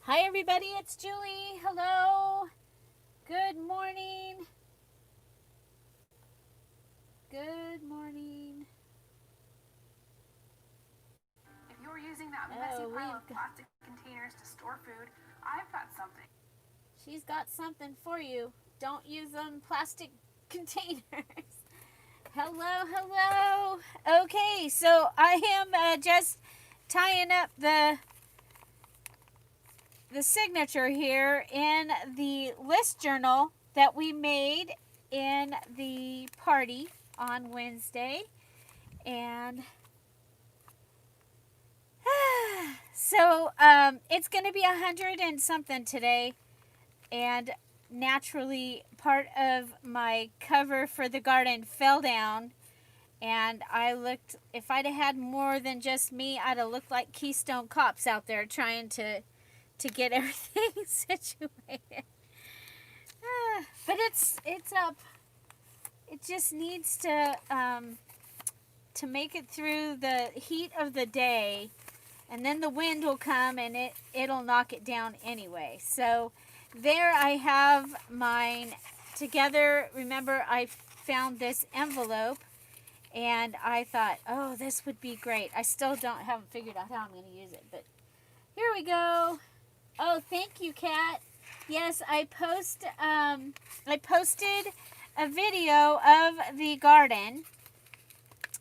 Hi everybody, it's Julie. Hello. Good morning. Good morning. If you're using that messy pile of plastic containers to store food, I've got something. She's got something for you. Don't use them plastic containers. Hello, hello. Okay, so I am just tying up the signature here in the list journal that we made in the party on Wednesday. And so it's going to be 100 and something today. And naturally, part of my cover for the garden fell down. And I looked, if I'd have had more than just me, I'd have looked like Keystone Cops out there trying to get everything situated. But it's up. It just needs to make it through the heat of the day, and then the wind will come and it'll knock it down anyway. So there I have mine together. Remember, I found this envelope and I thought, oh, this would be great. I still haven't figured out how I'm going to use it, but here we go. Oh, thank you, Kat. Yes, I posted a video of the garden.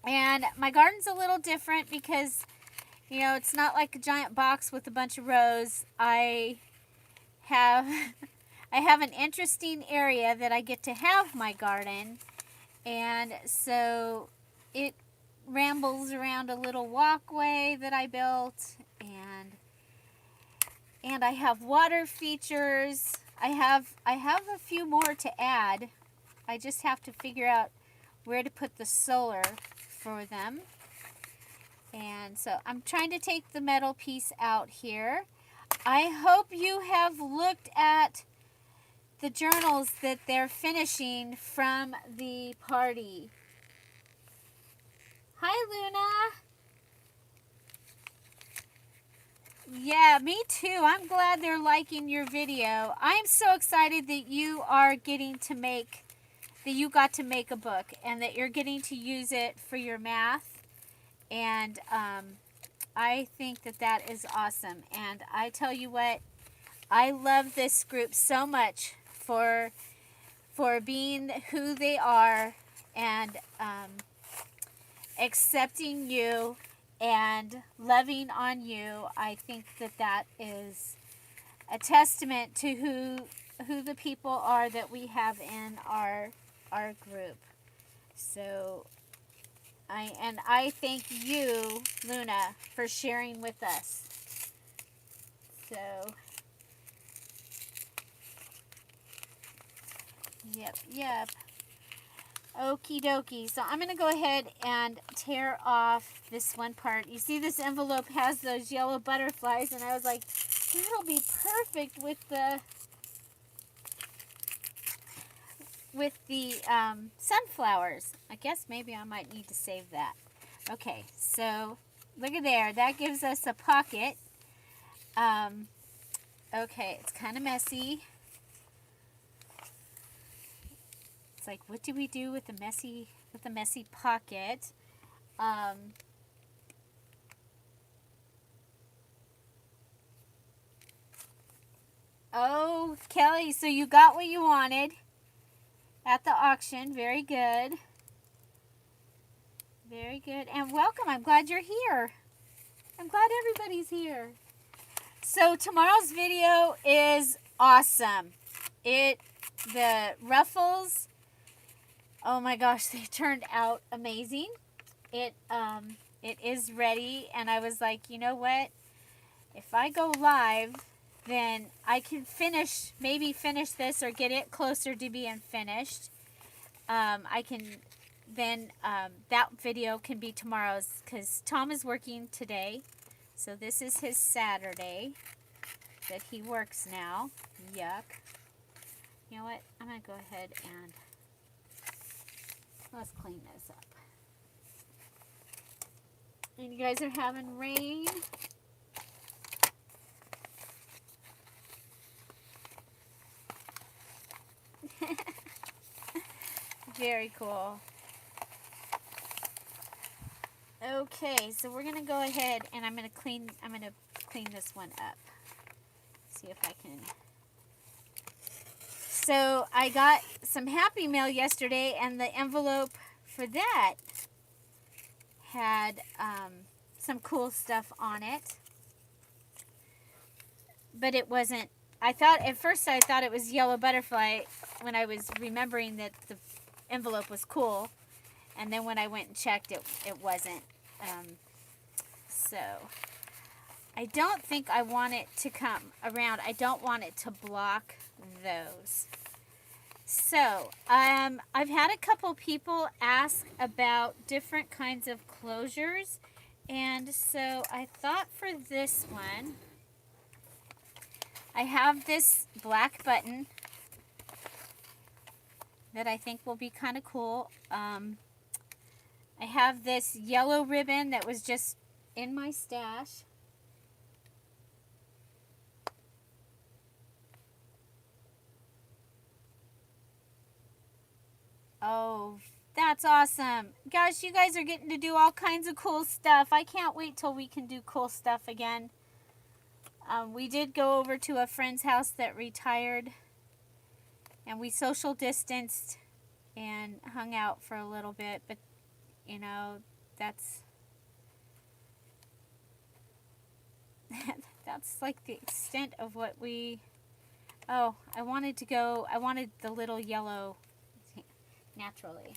And my garden's a little different because, you know, it's not like a giant box with a bunch of rows. I have an interesting area that I get to have my garden. And so it rambles around a little walkway that I built, and I have water features. I have a few more to add. I just have to figure out where to put the solar for them. And so I'm trying to take the metal piece out here. I hope you have looked at the journals that they're finishing from the party. Hi, Luna. Yeah, me too. I'm glad they're liking your video. I'm so excited that you got to make a book and that you're getting to use it for your math. And I think that is awesome. And I tell you what, I love this group so much for being who they are and accepting you and loving on you. I think that is a testament to who the people are that we have in our group. So I thank you, Luna, for sharing with us. So yep. Okie dokie. So I'm going to go ahead and tear off this one part. You see this envelope has those yellow butterflies, and I was like, that'll be perfect with the sunflowers. I guess maybe I might need to save that. Okay, so look at there. That gives us a pocket. Okay, it's kind of messy. Like, what do we do with the messy pocket? Oh, Kelly, so you got what you wanted at the auction. Very good. Very good. And welcome. I'm glad you're here. I'm glad everybody's here. So tomorrow's video is awesome. The ruffles, oh my gosh, they turned out amazing. It is ready, and I was like, you know what? If I go live, then I can maybe finish this or get it closer to being finished. I can then, that video can be tomorrow's, because Tom is working today. So this is his Saturday that he works now. Yuck. You know what? I'm going to go ahead and let's clean this up. And you guys are having rain. Very cool. Okay, so we're gonna go ahead and I'm gonna clean this one up. See if I can. So I got some Happy Mail yesterday, and the envelope for that had some cool stuff on it. But it wasn't. At first I thought it was yellow butterfly when I was remembering that the envelope was cool. And then when I went and checked, it wasn't. So I don't think I want it to come around. I don't want it to block those. So I've had a couple people ask about different kinds of closures. And so I thought for this one, I have this black button that I think will be kind of cool. I have this yellow ribbon that was just in my stash. Oh, that's awesome. Gosh, you guys are getting to do all kinds of cool stuff. I can't wait till we can do cool stuff again. We did go over to a friend's house that retired, and we social distanced and hung out for a little bit, but you know, that's that's like the extent of what we. Oh, I wanted the little yellow naturally.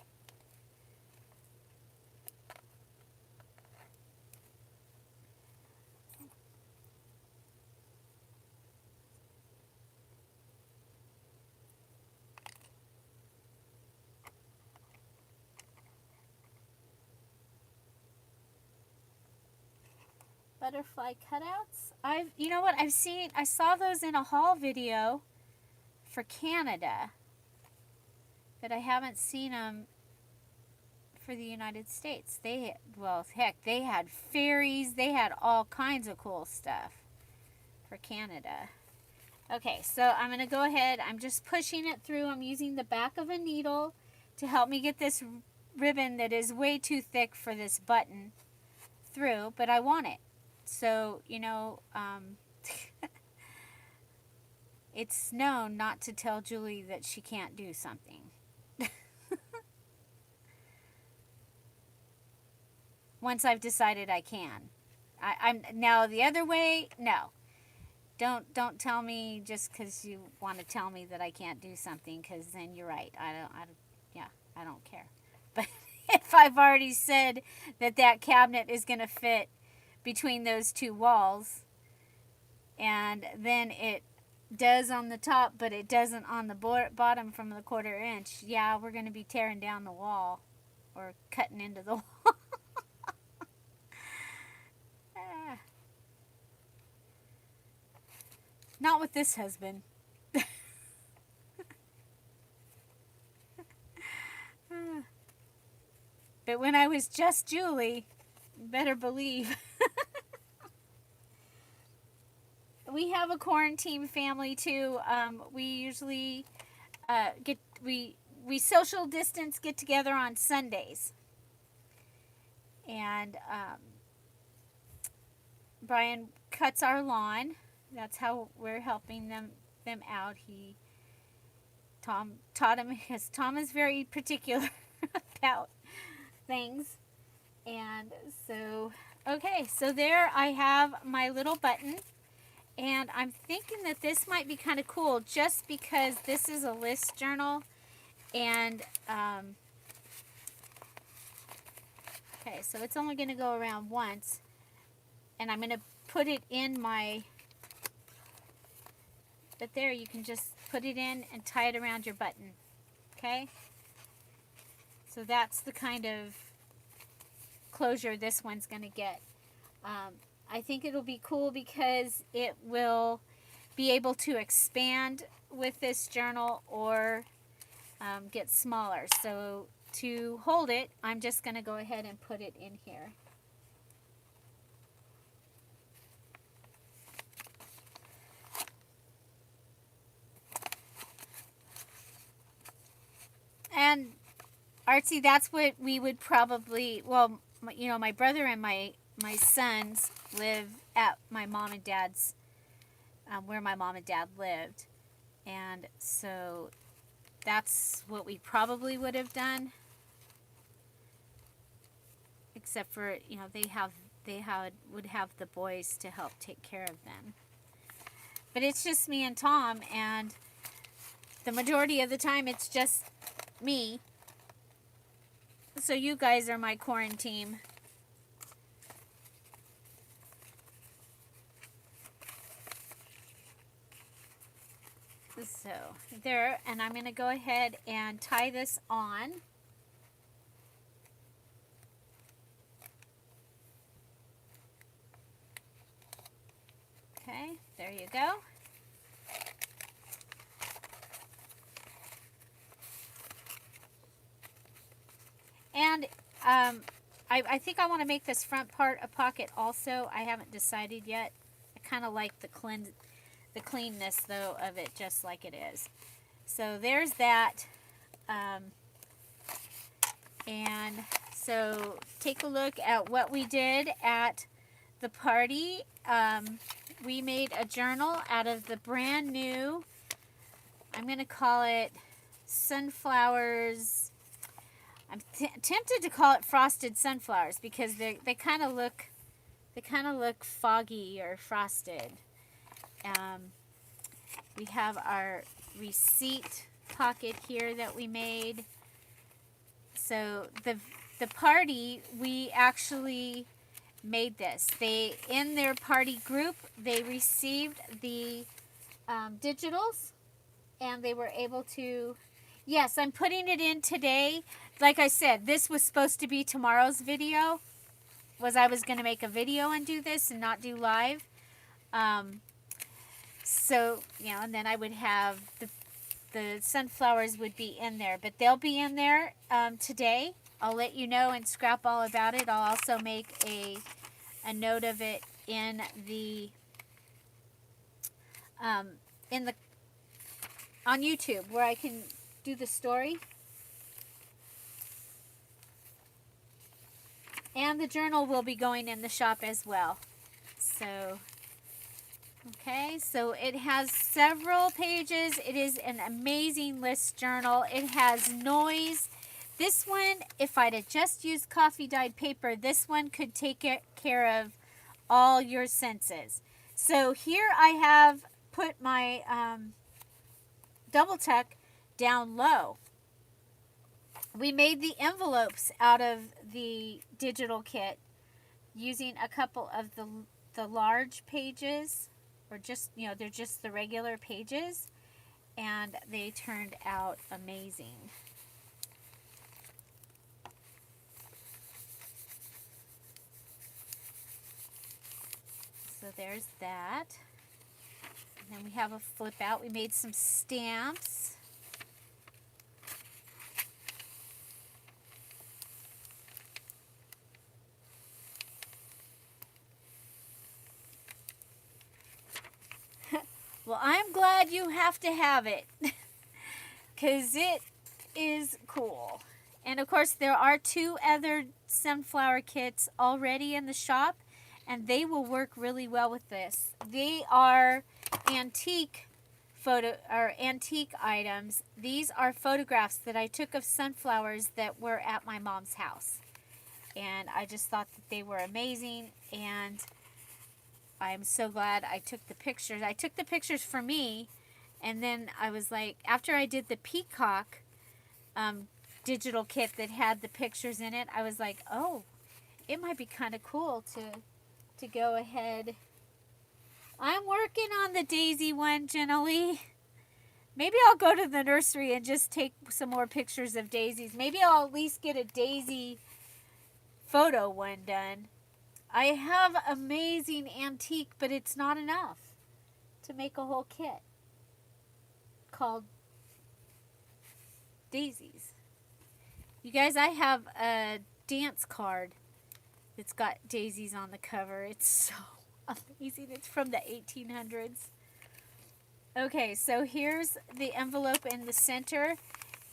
Butterfly cutouts. You know what, I saw those in a haul video for Canada, but I haven't seen them for the United States. They had fairies, they had all kinds of cool stuff for Canada. Okay, so I'm going to go ahead, I'm just pushing it through. I'm using the back of a needle to help me get this ribbon that is way too thick for this button through, but I want it. So, you know, it's known not to tell Julie that she can't do something. Once I've decided I can. I'm now the other way, no. Don't tell me just because you want to tell me that I can't do something, because then you're right. I don't care. But if I've already said that cabinet is going to fit between those two walls, and then it does on the top, but it doesn't on the bottom from the 1/4 inch, yeah, we're going to be tearing down the wall or cutting into the wall. Not with this husband. But when I was just Julie, better believe. We have a quarantine family too. We usually we social distance, get together on Sundays, and Brian cuts our lawn. That's how we're helping them out. Tom taught him, because Tom is very particular about things. And so, okay, so there I have my little button. And I'm thinking that this might be kind of cool just because this is a list journal. And, okay, so it's only going to go around once. And I'm going to put it in my, but there, you can just put it in and tie it around your button. Okay? So that's the kind of closure this one's going to get. I think it'll be cool because it will be able to expand with this journal or get smaller. So to hold it, I'm just going to go ahead and put it in here. And artsy. That's what we would probably, well, you know, my brother and my sons live at my mom and dad's, where my mom and dad lived. And so that's what we probably would have done. Except for, you know, would have the boys to help take care of them. But it's just me and Tom, and the majority of the time it's just me. So you guys are my quarantine. So there, and I'm going to go ahead and tie this on. Okay, there you go. And I think I want to make this front part a pocket also. I haven't decided yet. I kind of like the cleanness, though, of it just like it is. So there's that. And so take a look at what we did at the party. We made a journal out of the brand new, I'm going to call it sunflowers. I'm tempted to call it frosted sunflowers because they kind of look foggy or frosted. We have our receipt pocket here that we made. So the party, we actually made this. They, in their party group, they received the digitals, and they were able to, yes, I'm putting it in today. Like I said, this was supposed to be tomorrow's video. I was going to make a video and do this and not do live. So, you know, and then I would have the sunflowers would be in there. But they'll be in there today. I'll let you know and scrap all about it. I'll also make a note of it in the on YouTube where I can do the story. And the journal will be going in the shop as well. So, okay, so it has several pages. It is an amazing list journal. It has noise. This one, if I'd have just used coffee dyed paper, this one could take care of all your senses. So here I have put my double tuck down low. We made the envelopes out of the digital kit using a couple of the large pages, or just, you know, they're just the regular pages, and they turned out amazing. So there's that. And then we have a flip out. We made some stamps. Well, I'm glad you have to have it because it is cool. And of course, there are 2 other sunflower kits already in the shop, and they will work really well with this. They are antique items. These are photographs that I took of sunflowers that were at my mom's house, and I just thought that they were amazing, and I'm so glad I took the pictures. I took the pictures for me, and then I was like, after I did the peacock digital kit that had the pictures in it, I was like, oh, it might be kind of cool to go ahead. I'm working on the daisy one, Jenny. Maybe I'll go to the nursery and just take some more pictures of daisies. Maybe I'll at least get a daisy photo one done. I have amazing antique, but it's not enough to make a whole kit called daisies. You guys, I have a dance card that's got daisies on the cover. It's so amazing. It's from the 1800s. Okay, so here's the envelope in the center.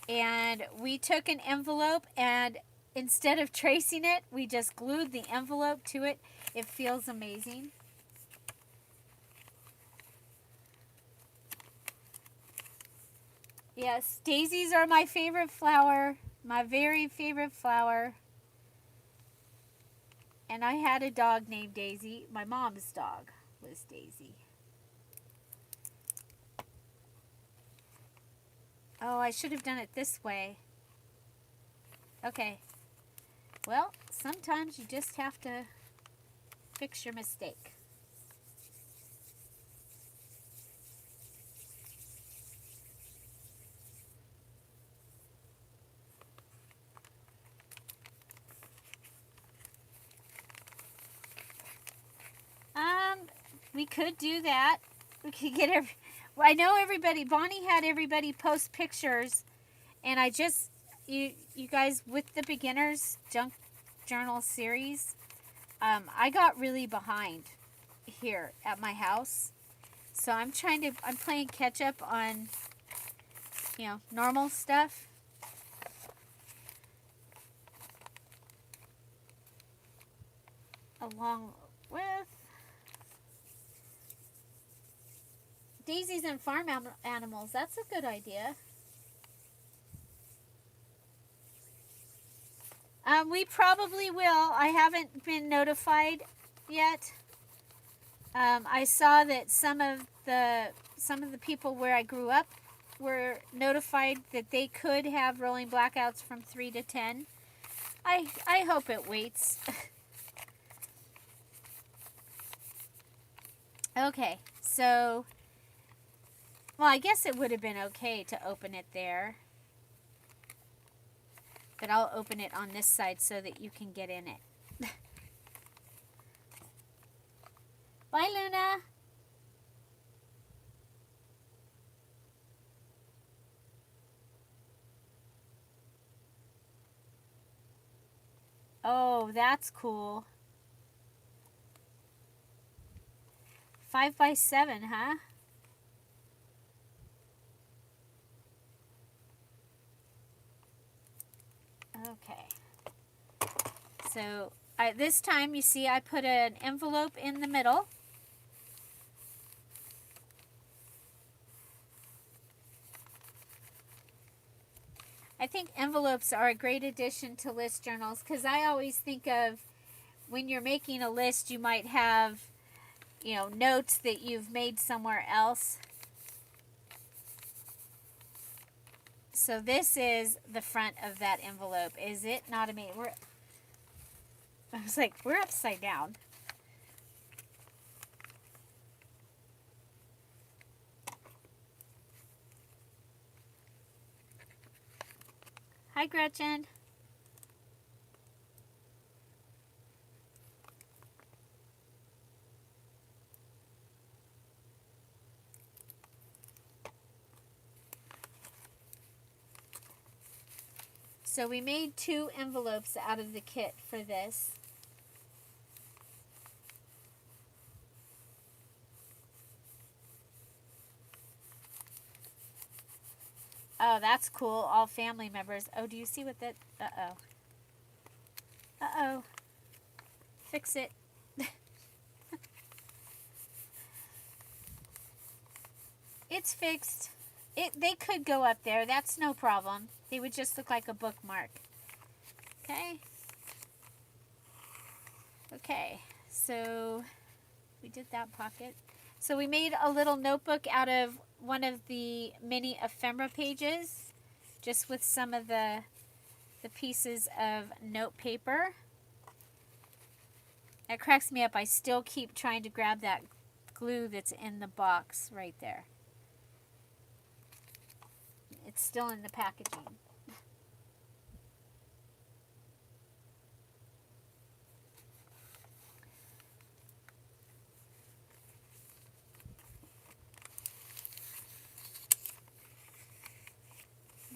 And we took an envelope, and instead of tracing it, we just glued the envelope to it. It feels amazing. Yes, daisies are my favorite flower, my very favorite flower. And I had a dog named Daisy. My mom's dog was Daisy. Oh, I should have done it this way. Okay. Well, sometimes you just have to fix your mistake. We could do that. We could get I know everybody. Bonnie had everybody post pictures, and I just you guys with the beginners junk journal series. I got really behind here at my house, so I'm playing catch up on normal stuff. Along with daisies and farm animals. That's a good idea. We probably will. I haven't been notified yet. I saw that some of the people where I grew up were notified that they could have rolling blackouts from 3 to 10. I hope it waits. Okay, so well, I guess it would have been okay to open it there. But I'll open it on this side so that you can get in it. Bye, Luna. Oh, that's cool. 5 by 7, huh? Okay. So this time, you see, I put an envelope in the middle. I think envelopes are a great addition to list journals because I always think of when you're making a list, you might have, notes that you've made somewhere else. So this is the front of that envelope. Is it not amazing? I was like, we're upside down. Hi, Gretchen. So we made 2 envelopes out of the kit for this. Oh, that's cool. All family members. Oh, do you see what that... Uh-oh. Uh-oh. Fix it. It's fixed. They could go up there. That's no problem. They would just look like a bookmark. Okay. Okay. So we did that pocket. So we made a little notebook out of one of the mini ephemera pages, just with some of the pieces of note paper. It cracks me up. I still keep trying to grab that glue that's in the box right there. It's still in the packaging.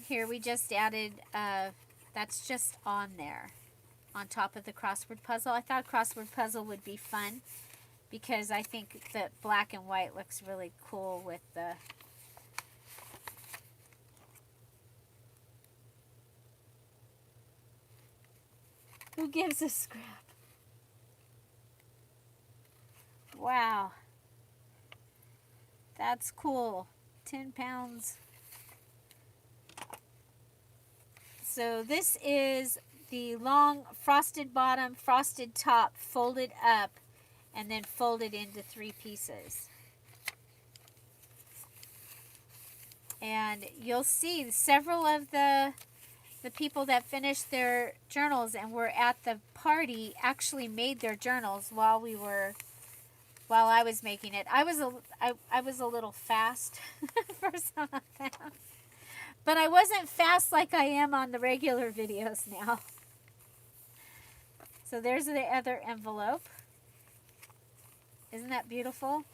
Here we just added, that's just on there, on top of the crossword puzzle. I thought a crossword puzzle would be fun because I think that black and white looks really cool with the Who gives a scrap? Wow. That's cool. 10 pounds. So this is the long frosted bottom, frosted top, folded up, and then folded into 3 pieces. And you'll see several of the people that finished their journals and were at the party actually made their journals while I was making it. I was a little fast for some of them. But I wasn't fast like I am on the regular videos now. So there's the other envelope. Isn't that beautiful?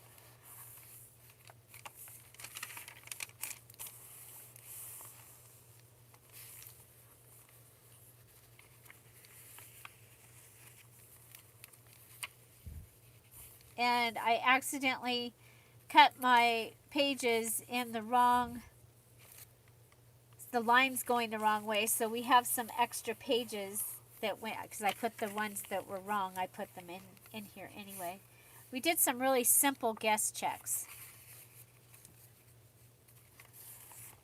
And I accidentally cut my pages in the wrong, the line's going the wrong way, so we have some extra pages that went, because I put the ones that were wrong, I put them in here anyway. We did some really simple guest checks.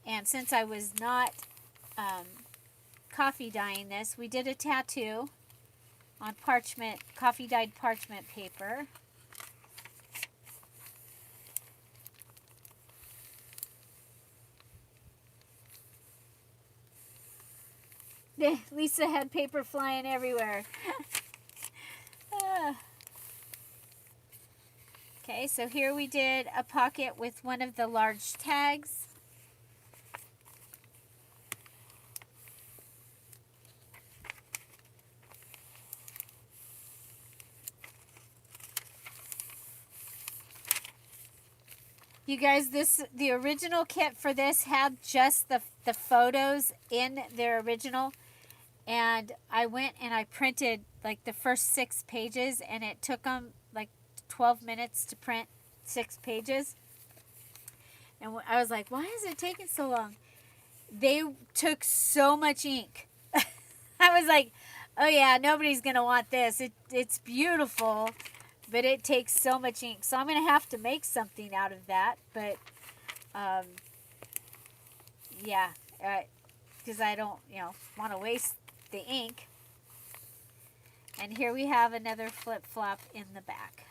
And since I was not coffee dyeing this, we did a tattoo on parchment, coffee dyed parchment paper. Lisa had paper flying everywhere. Okay, so here we did a pocket with one of the large tags. You guys, the original kit for this had just the photos in their original. And I went and I printed like the first 6 pages, and it took them like 12 minutes to print 6 pages. And I was like, why is it taking so long? They took so much ink. I was like, oh yeah, nobody's going to want this. It's beautiful, but it takes so much ink. So I'm going to have to make something out of that. But, yeah, because I don't, want to waste the ink. And here we have another flip-flop in the back.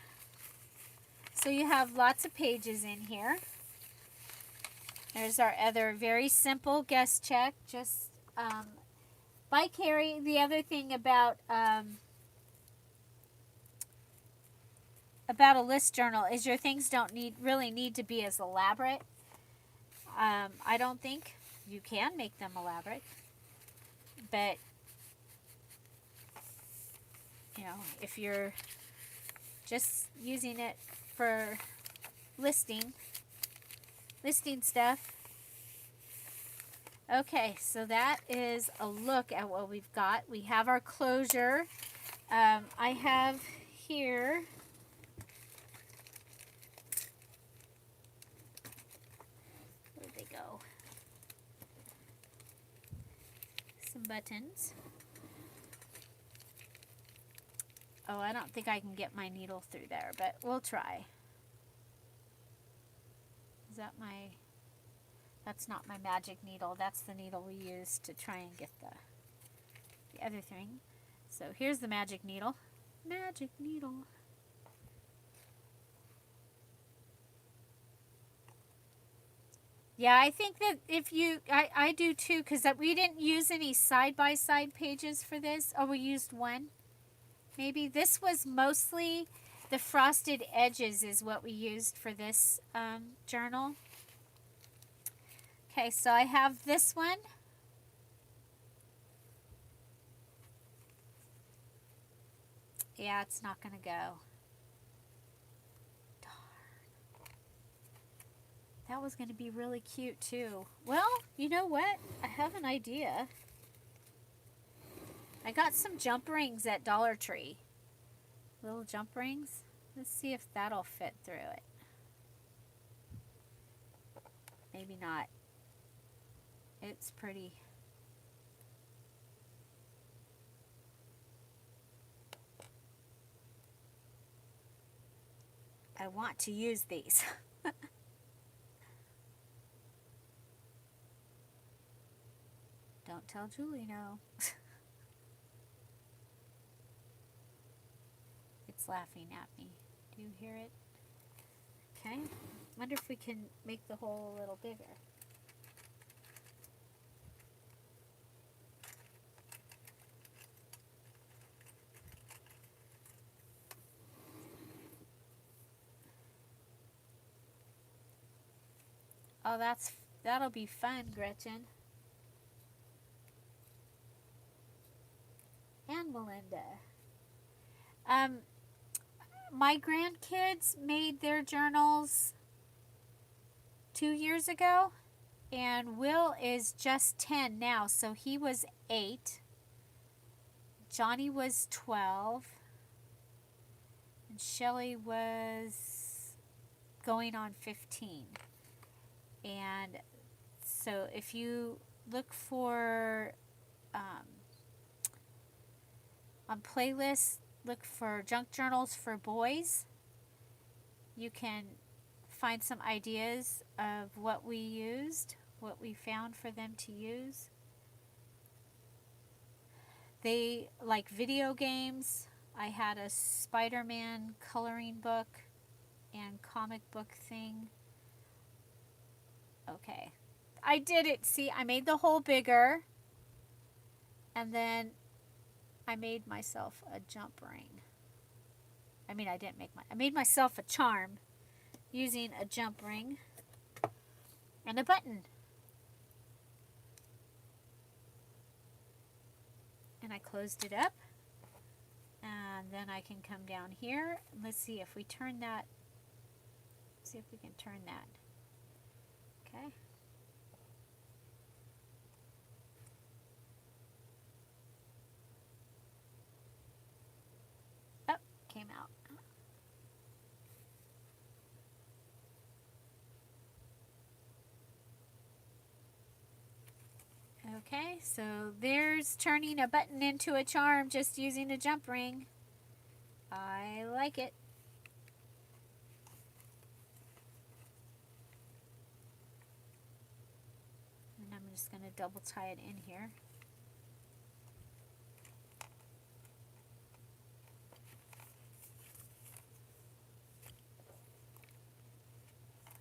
So you have lots of pages in here. There's our other very simple guest check, just by Carrie. The other thing about a list journal is your things don't really need to be as elaborate. I don't think. You can make them elaborate, but if you're just using it for listing stuff. Okay, so that is a look at what we've got. We have our closure. I have here where'd they go? Some buttons. Oh, I don't think I can get my needle through there, but we'll try. Is that that's not my magic needle. That's the needle we use to try and get the other thing. So here's the magic needle. Magic needle. Yeah, I think that if you, I do too, because we didn't use any side-by-side pages for this. Oh, we used one. Maybe this was mostly the frosted edges is what we used for this journal. Okay, so I have this one. Yeah, it's not going to go. That was going to be really cute too. Well, you know what? I have an idea. I got some jump rings at Dollar Tree. Little jump rings. Let's see if that'll fit through it. Maybe not. It's pretty. I want to use these. Don't tell Julie no. It's laughing at me. Do you hear it? Okay. Wonder if we can make the hole a little bigger. Oh, that'll be fun, Gretchen. And Melinda. My grandkids made their journals 2 years ago, and Will is just 10 now, so he was 8. Johnny was 12, and Shelly was going on 15. And so if you look for on playlists, look for junk journals for boys, you can find some ideas of what we used, what we found for them to use. They like video games. I had a Spider-Man coloring book and comic book thing. Okay, I did it. See, I made the hole bigger, and then I made myself a jump ring. I mean, I made myself a charm using a jump ring and a button. And I closed it up, and then I can come down here. Let's see if we turn that. See if we can turn that. Okay. Oh, came out. Okay, so there's turning a button into a charm just using a jump ring. I like it. And I'm just going to double tie it in here.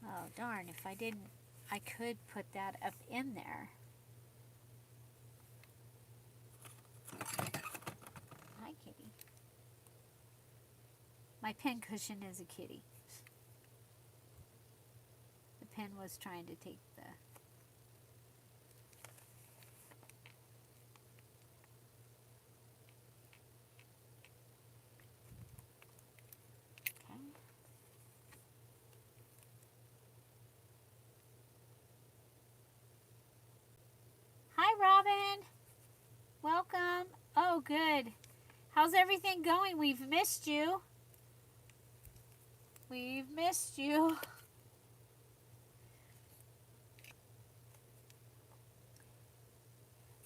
Oh darn, if I didn't, I could put that up in there. Hi, kitty. My pen cushion is a kitty. The pen was trying to take the... Okay. Hi, Robin. Welcome. Oh, good. How's everything going? We've missed you. We've missed you.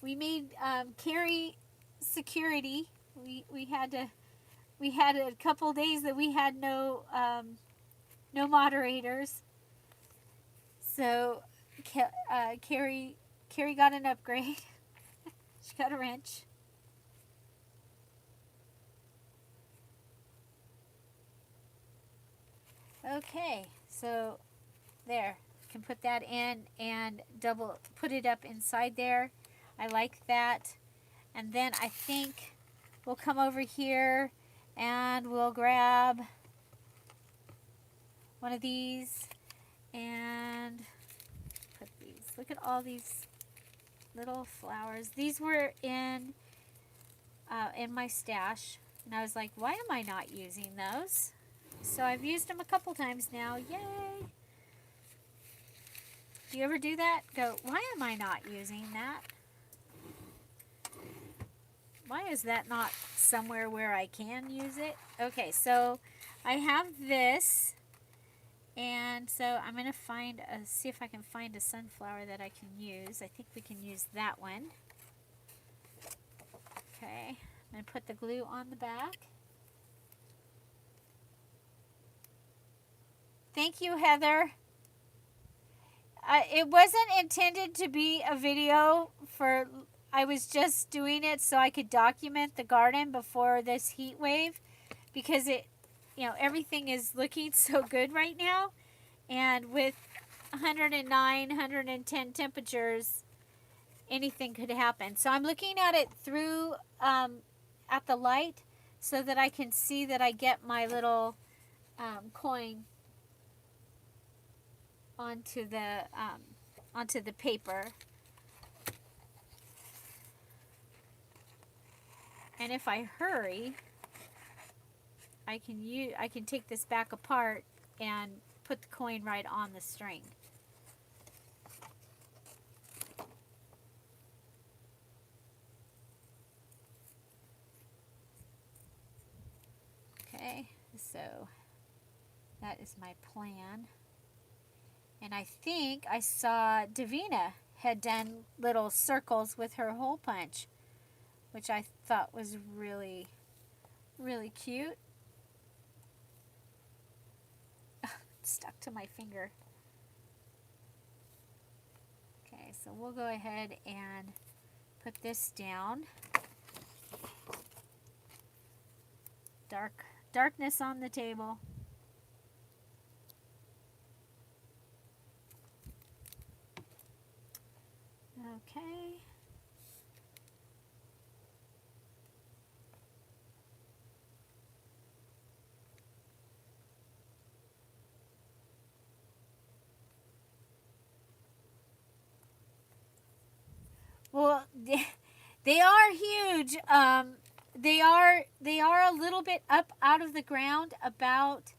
We made Carrie security. We had a couple days that we had no moderators. So Carrie got an upgrade. She got a wrench. Okay, so there, can put that in and put it up inside there. I like that. And then I think we'll come over here and we'll grab one of these and put these. Look at all these little flowers. These were in my stash, and I was like, why am I not using those? So I've used them a couple times now. Yay! Do you ever do that? Go, why am I not using that? Why is that not somewhere where I can use it? Okay, so I have this, and so I'm going to see if I can find a sunflower that I can use. I think we can use that one. Okay, I'm going to put the glue on the back. Thank you, Heather. It wasn't intended to be a video for, I was just doing it so I could document the garden before this heat wave, because everything is looking so good right now. And with 109, 110 temperatures, anything could happen. So I'm looking at it through, at the light, so that I can see that I get my little coin onto the paper. And if I hurry, I can take this back apart and put the coin right on the string. Okay, so that is my plan. And I think I saw Davina had done little circles with her hole punch, which I thought was really, really cute. Stuck to my finger. Okay, so we'll go ahead and put this down. Darkness on the table. Okay. Well, they are huge. They are a little bit up out of the ground. About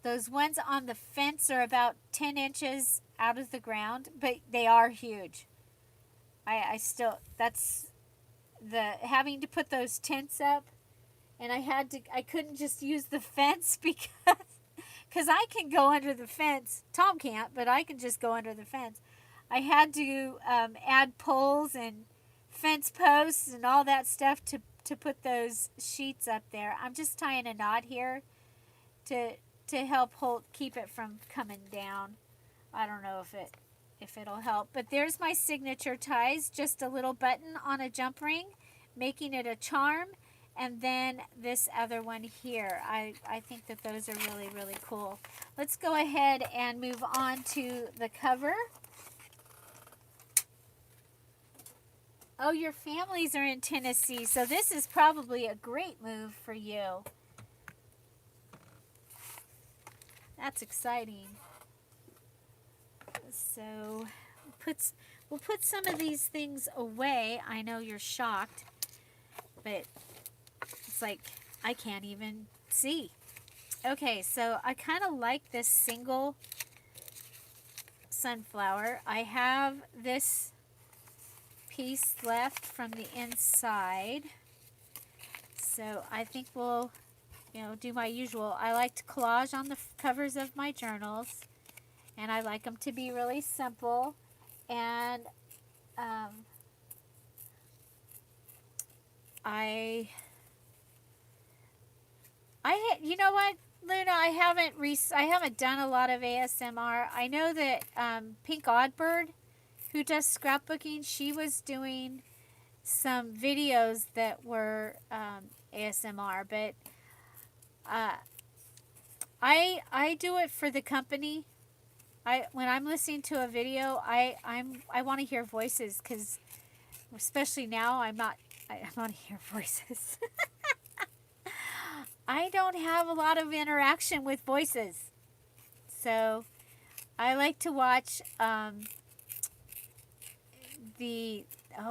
those ones on the fence are about 10 inches out of the ground, but they are huge. I still, that's the having to put those tents up, and I couldn't just use the fence because I can go under the fence. Tom can't, but I can just go under the fence. I had to add poles and fence posts and all that stuff to put those sheets up there. I'm just tying a knot here to help keep it from coming down. I don't know if it'll help, but there's my signature ties. Just a little button on a jump ring, making it a charm, and then this other one here. I think that those are really, really cool. Let's go ahead and move on to the cover. Oh, your families are in Tennessee, so this is probably a great move for you. That's exciting. So we'll put some of these things away. I know you're shocked, but it's like I can't even see. Okay, so I kind of like this single sunflower. I have this piece left from the inside, so I think we'll do my usual. I like to collage on the covers of my journals, and I like them to be really simple. And you know what, Luna, I haven't done a lot of ASMR. I know that Pink Oddbird, who does scrapbooking, she was doing some videos that were ASMR, but I do it for the company. When I'm listening to a video, I want to hear voices, because especially now I want to hear voices. I don't have a lot of interaction with voices, so I like to watch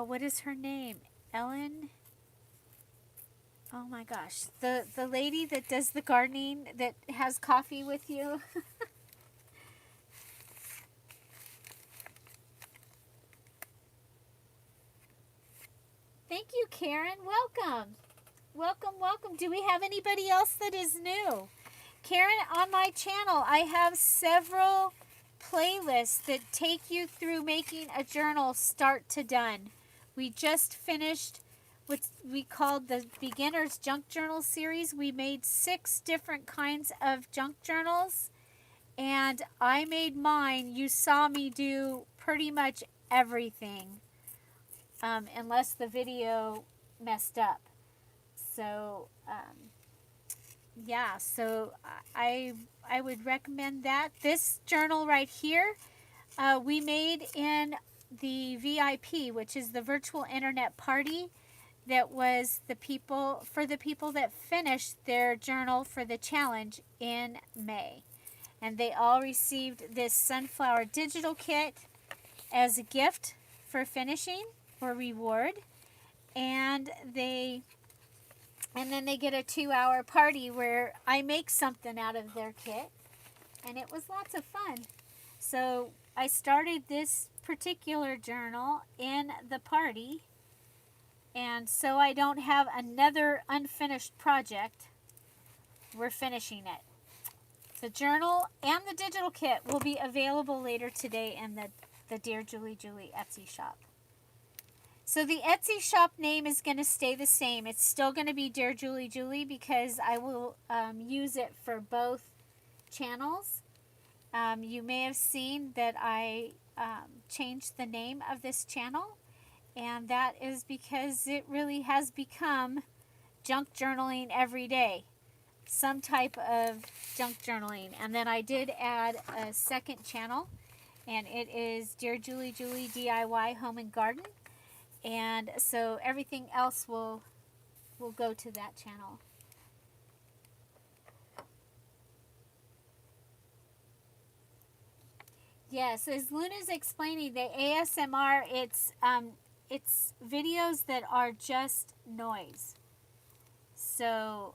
what is her name? Ellen? Oh my gosh. The lady that does the gardening, that has coffee with you. Thank you, Karen. Welcome. Welcome, welcome. Do we have anybody else that is new? Karen, on my channel, I have several playlists that take you through making a journal start to done. We just finished what we called the Beginner's Junk Journal series. We made 6 different kinds of junk journals, and I made mine. You saw me do pretty much everything, unless the video messed up. So, yeah, so I would recommend that. This journal right here, we made in the VIP, which is the virtual internet party. That was the people that finished their journal for the challenge in May. And they all received this sunflower digital kit as a gift for finishing, for reward. And then they get a 2-hour party where I make something out of their kit. And it was lots of fun. So I started this particular journal in the party. And so I don't have another unfinished project, we're finishing it. The journal and the digital kit will be available later today in the Dear Julie Etsy shop. So the Etsy shop name is going to stay the same. It's still going to be Dear Julie because I will use it for both channels. You may have seen that I changed the name of this channel. And that is because it really has become junk journaling every day. Some type of junk journaling. And then I did add a second channel. And it is Dear Julie DIY Home and Garden. And so everything else will go to that channel. Yes, as Luna's explaining, the ASMR, it's videos that are just noise. So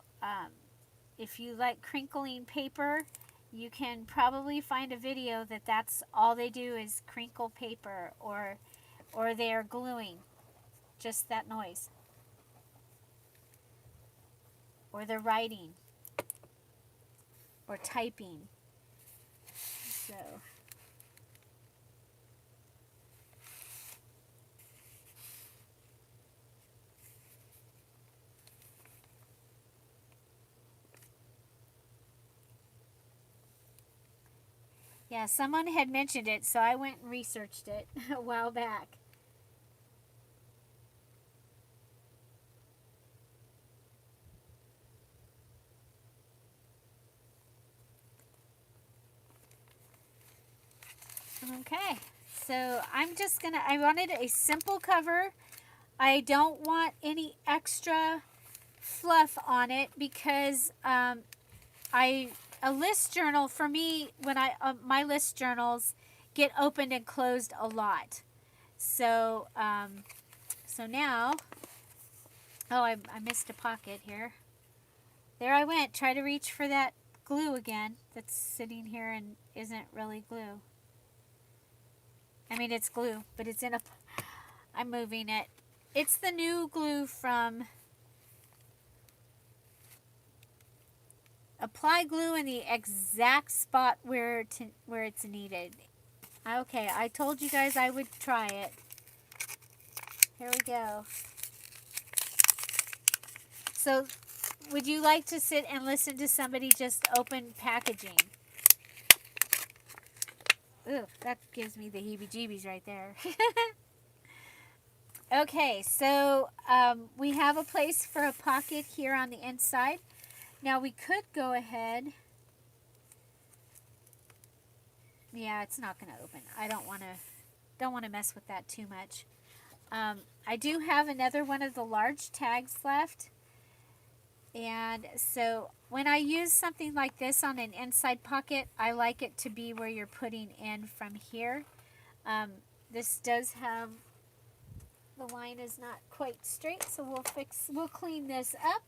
if you like crinkling paper, you can probably find a video that's all they do is crinkle paper, or they are gluing, just that noise. Or they're writing or typing. So yeah, someone had mentioned it, so I went and researched it a while back. Okay, so I wanted a simple cover. I don't want any extra fluff on it because a list journal, for me, when my list journals get opened and closed a lot. So now, I missed a pocket here. There I went, try to reach for that glue again that's sitting here and isn't really glue. I mean, it's glue, but it's I'm moving it. It's the new glue from Apply Glue in the exact spot where it's needed. Okay, I told you guys I would try it. Here we go. So, would you like to sit and listen to somebody just open packaging? Ooh, that gives me the heebie-jeebies right there. Okay, so we have a place for a pocket here on the inside. Now we could go ahead. Yeah, it's not going to open. I don't want to mess with that too much. I do have another one of the large tags left. And so when I use something like this on an inside pocket, I like it to be where you're putting in from here. This does have, the line is not quite straight, so we'll clean this up.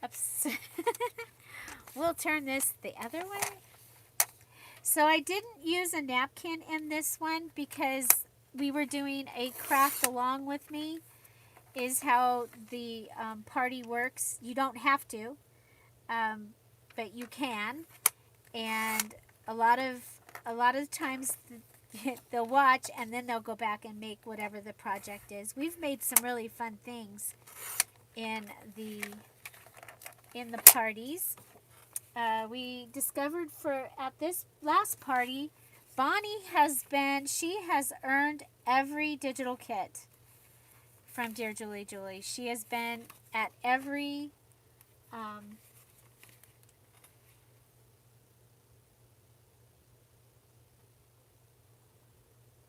Oops. We'll turn this the other way. So I didn't use a napkin in this one because we were doing a craft along with me, is how the party works. You don't have to, but you can. And a lot of times they'll watch and then they'll go back and make whatever the project is. We've made some really fun things in the parties. We discovered at this last party, Bonnie she has earned every digital kit from Dear Julie Julie. She has been at every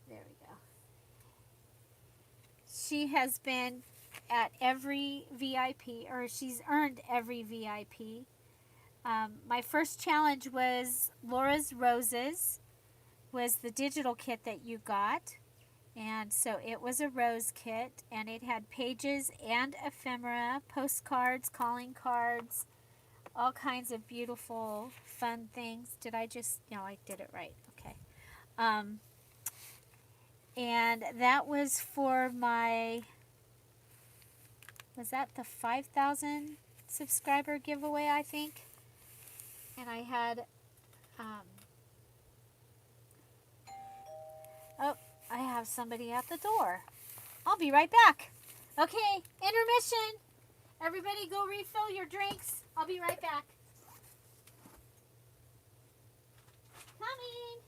there we go. She has been at every VIP, or she's earned every VIP. My first challenge was Laura's Roses, was the digital kit that you got. And so it was a rose kit, and it had pages and ephemera, postcards, calling cards, all kinds of beautiful, fun things. Did I just, no, I did it right. Okay. And that was for was that the 5,000 subscriber giveaway, I think? And I had, oh, I have somebody at the door. I'll be right back. Okay, intermission. Everybody go refill your drinks. I'll be right back. Coming.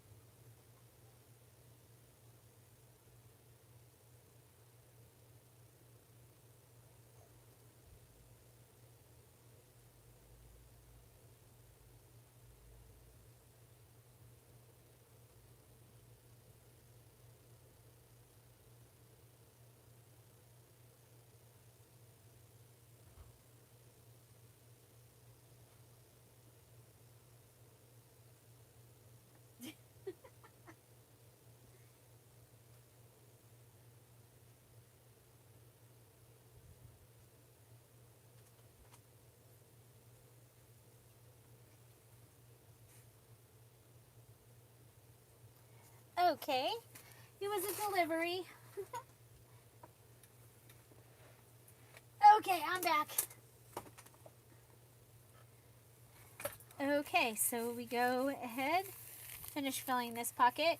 Okay, it was a delivery. Okay, I'm back. Okay, so we go ahead, finish filling this pocket.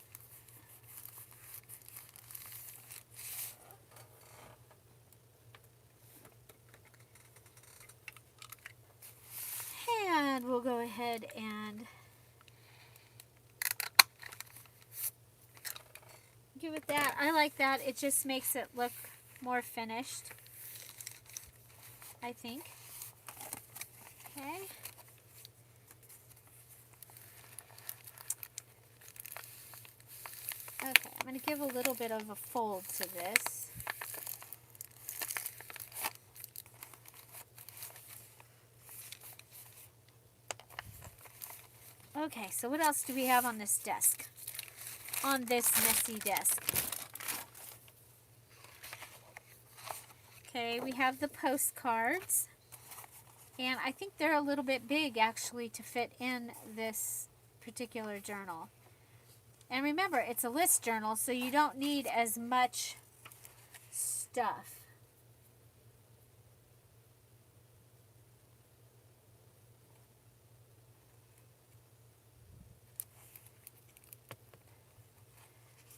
And we'll go ahead and give it that. I like that. It just makes it look more finished, I think. Okay. Okay, I'm going to give a little bit of a fold to this. Okay, so what else do we have on this desk? On this messy desk. Okay, we have the postcards. And I think they're a little bit big actually to fit in this particular journal. And remember, it's a list journal, so you don't need as much stuff.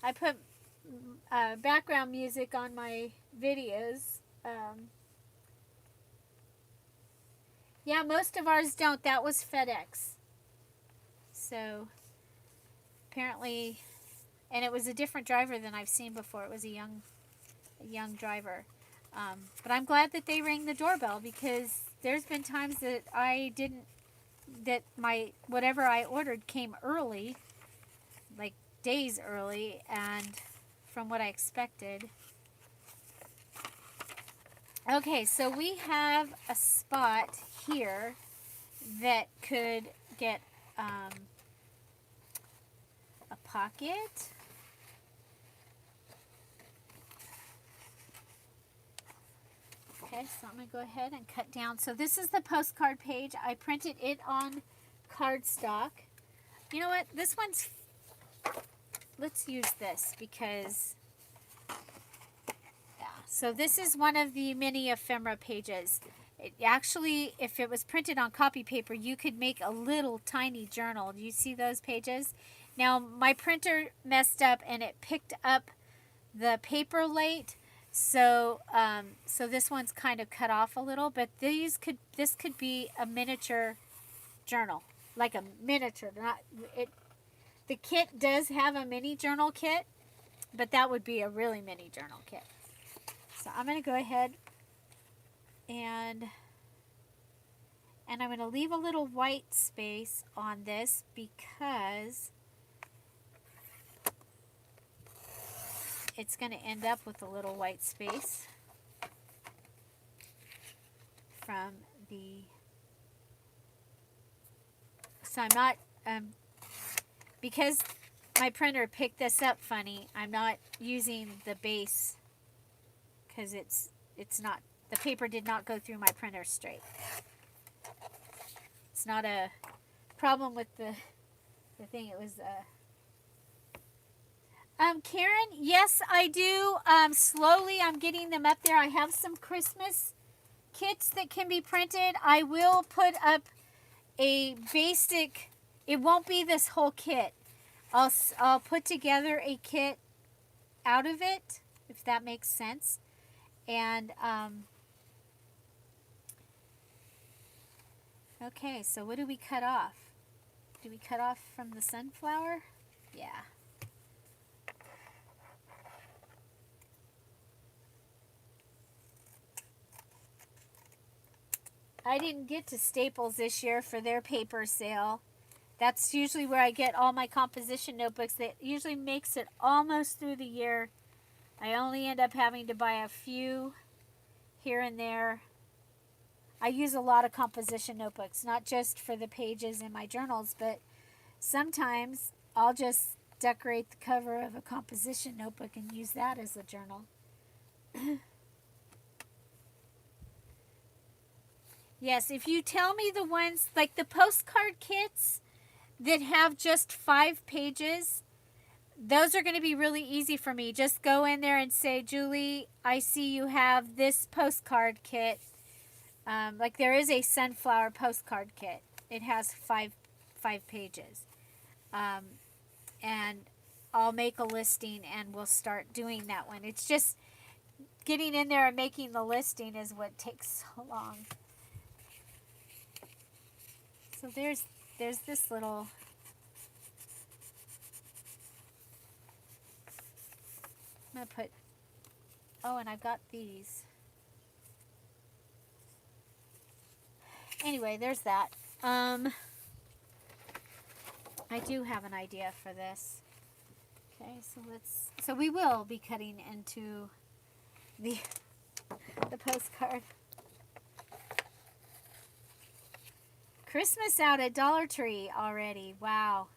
I put background music on my videos. Yeah, most of ours don't. That was FedEx. So apparently, and it was a different driver than I've seen before. It was a young driver. But I'm glad that they rang the doorbell, because there's been times that my whatever I ordered came early, like days early, and from what I expected. Okay, so we have a spot here that could get a pocket. Okay, so I'm going to go ahead and cut down. So this is the postcard page. I printed it on cardstock. You know what? This one's... Let's use this because... Yeah. So this is one of the mini ephemera pages. It actually, if it was printed on copy paper, you could make a little tiny journal. Do you see those pages? Now, my printer messed up and it picked up the paper late, so so this one's kind of cut off a little, but this could be a miniature journal, like a miniature. Not it. The kit does have a mini journal kit, but that would be a really mini journal kit. So I'm going to go ahead and I'm going to leave a little white space on this because it's going to end up with a little white space from the, so I'm not, because my printer picked this up funny, I'm not using the base because it's not, the paper did not go through my printer straight. It's not a problem with the thing. It was Karen, yes, I do. Slowly I'm getting them up there. I have some Christmas kits that can be printed. I will put up a basic, it won't be this whole kit. I'll put together a kit out of it, if that makes sense. And okay, so what do we cut off? Do we cut off from the sunflower? Yeah. I didn't get to Staples this year for their paper sale. That's usually where I get all my composition notebooks. That usually makes it almost through the year. I only end up having to buy a few here and there. I use a lot of composition notebooks, not just for the pages in my journals, but sometimes I'll just decorate the cover of a composition notebook and use that as a journal. Yes, if you tell me the ones, like the postcard kits that have just 5 pages, those are going to be really easy for me. Just go in there and say, Julie, I see you have this postcard kit. Like there is a sunflower postcard kit. It has 5 pages. And I'll make a listing and we'll start doing that one. It's just getting in there and making the listing is what takes so long. So there's this little, I'm going to put, oh, and I've got these. Anyway, there's that. I do have an idea for this. Okay, so we will be cutting into the postcard. Christmas out at Dollar Tree already. Wow.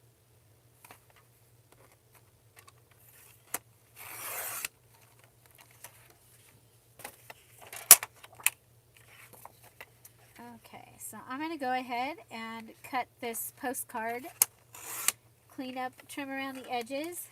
Okay, so I'm going to go ahead and cut this postcard. Clean up, trim around the edges.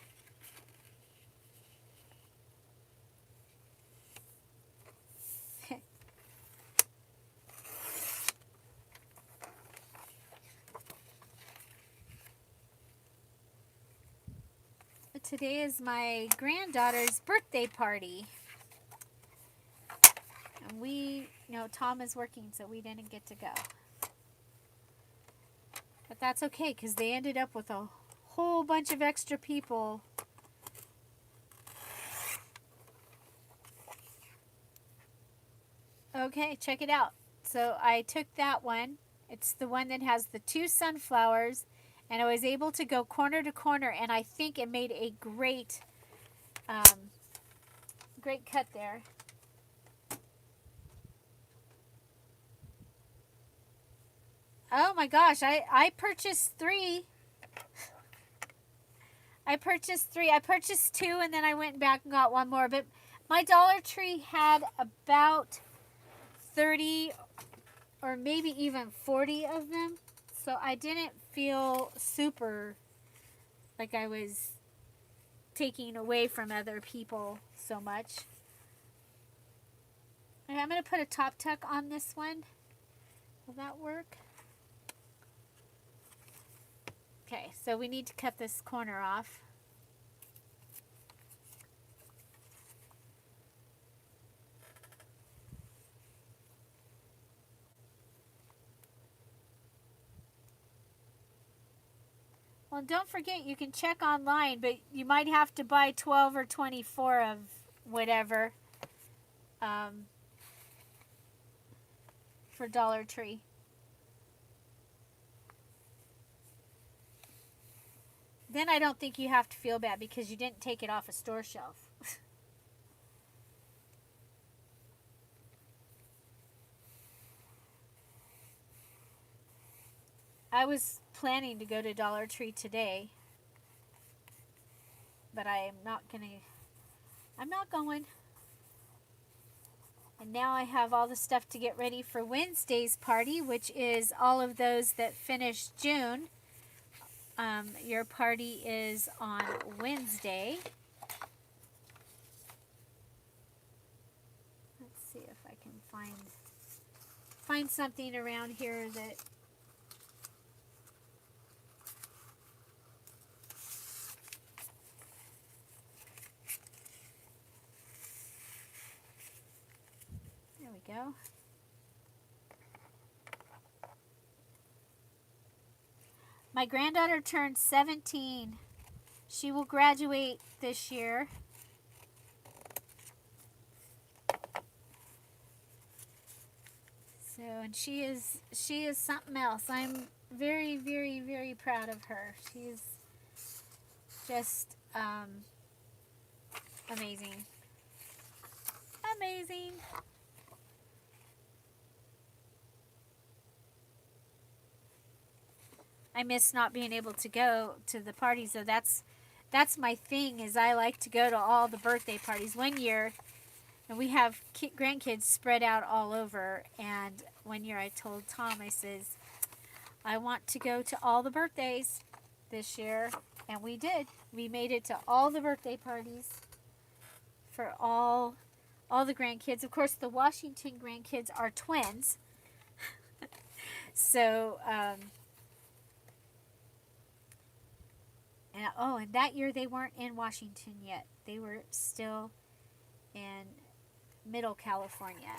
Today is my granddaughter's birthday party. And Tom is working, so we didn't get to go. But that's okay, because they ended up with a whole bunch of extra people. Okay, check it out. So I took that one. It's the one that has the 2 sunflowers. And I was able to go corner to corner, and I think it made a great cut there. Oh my gosh, I purchased 3. I purchased 2, and then I went back and got one more. But my Dollar Tree had about 30 or maybe even 40 of them. So I didn't feel super like I was taking away from other people so much. Okay, I'm going to put a top tuck on this one. Will that work? Okay, so we need to cut this corner off. Well, don't forget you can check online, but you might have to buy 12 or 24 of whatever for Dollar Tree. Then I don't think you have to feel bad because you didn't take it off a store shelf. I was planning to go to Dollar Tree today, but I'm not going. And now I have all the stuff to get ready for Wednesday's party, which is all of those that finished June. Your party is on Wednesday. Let's see if I can find something around here that there we go. My granddaughter turned 17. She will graduate this year. So, and she is something else. I'm very, very, very proud of her. She's just amazing. Amazing. I miss not being able to go to the parties, so that's my thing, is I like to go to all the birthday parties. One year, and we have grandkids spread out all over, and one year I told Tom, I says, I want to go to all the birthdays this year, and we did. We made it to all the birthday parties for all the grandkids. Of course, the Washington grandkids are twins, so and that year they weren't in Washington yet. They were still in Middle California.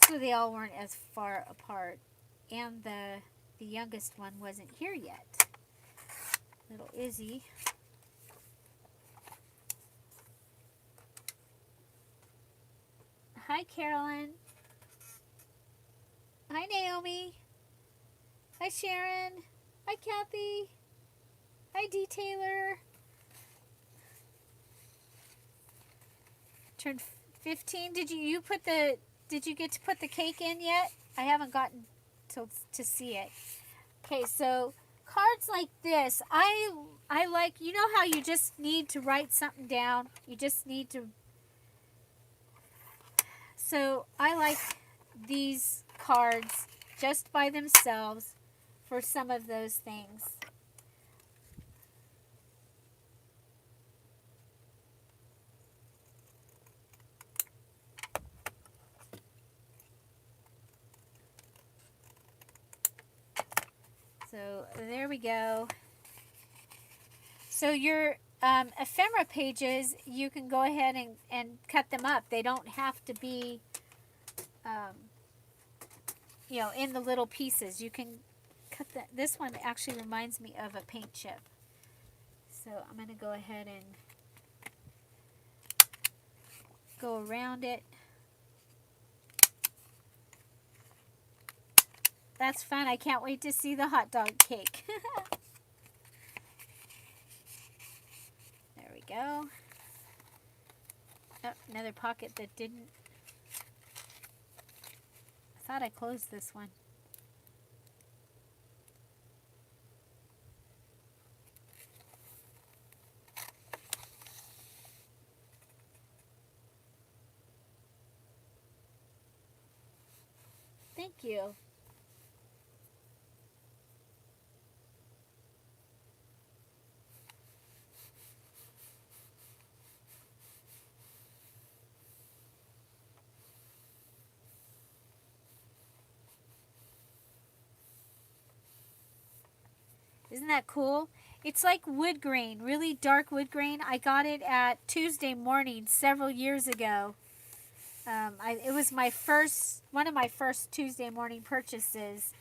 So they all weren't as far apart. And the youngest one wasn't here yet. Little Izzy. Hi, Carolyn. Hi, Naomi. Hi, Sharon. Hi, Kathy. Hi, Detailer. Turned 15. Did you get to put the cake in yet? I haven't gotten to see it. Okay, so cards like this, I like, you know how you just need to write something down? You just need to. So I like these cards just by themselves for some of those things. So there we go. So your ephemera pages, you can go ahead and cut them up. They don't have to be in the little pieces. You can cut that. This one actually reminds me of a paint chip. So I'm going to go ahead and go around it. That's fun. I can't wait to see the hot dog cake. There we go. Oh, another pocket that didn't. I thought I closed this one. Thank you. Isn't that cool? It's like wood grain, really dark wood grain. I got it at Tuesday Morning several years ago. It was one of my first Tuesday Morning purchases.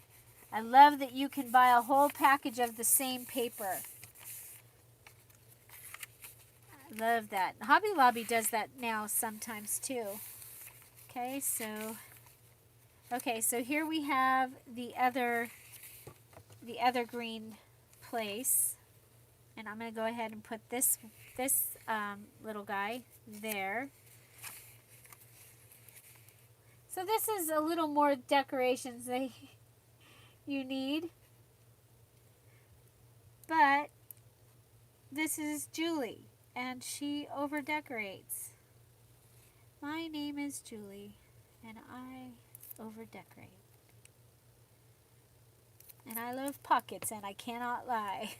I love that you can buy a whole package of the same paper. I love that. Hobby Lobby does that now sometimes too. Okay, so here we have the other green place, and I'm going to go ahead and put this little guy there. So this is a little more decorations that you need, but this is Julie, and she over decorates. My name is Julie, and I over decorate. And I love pockets, and I cannot lie.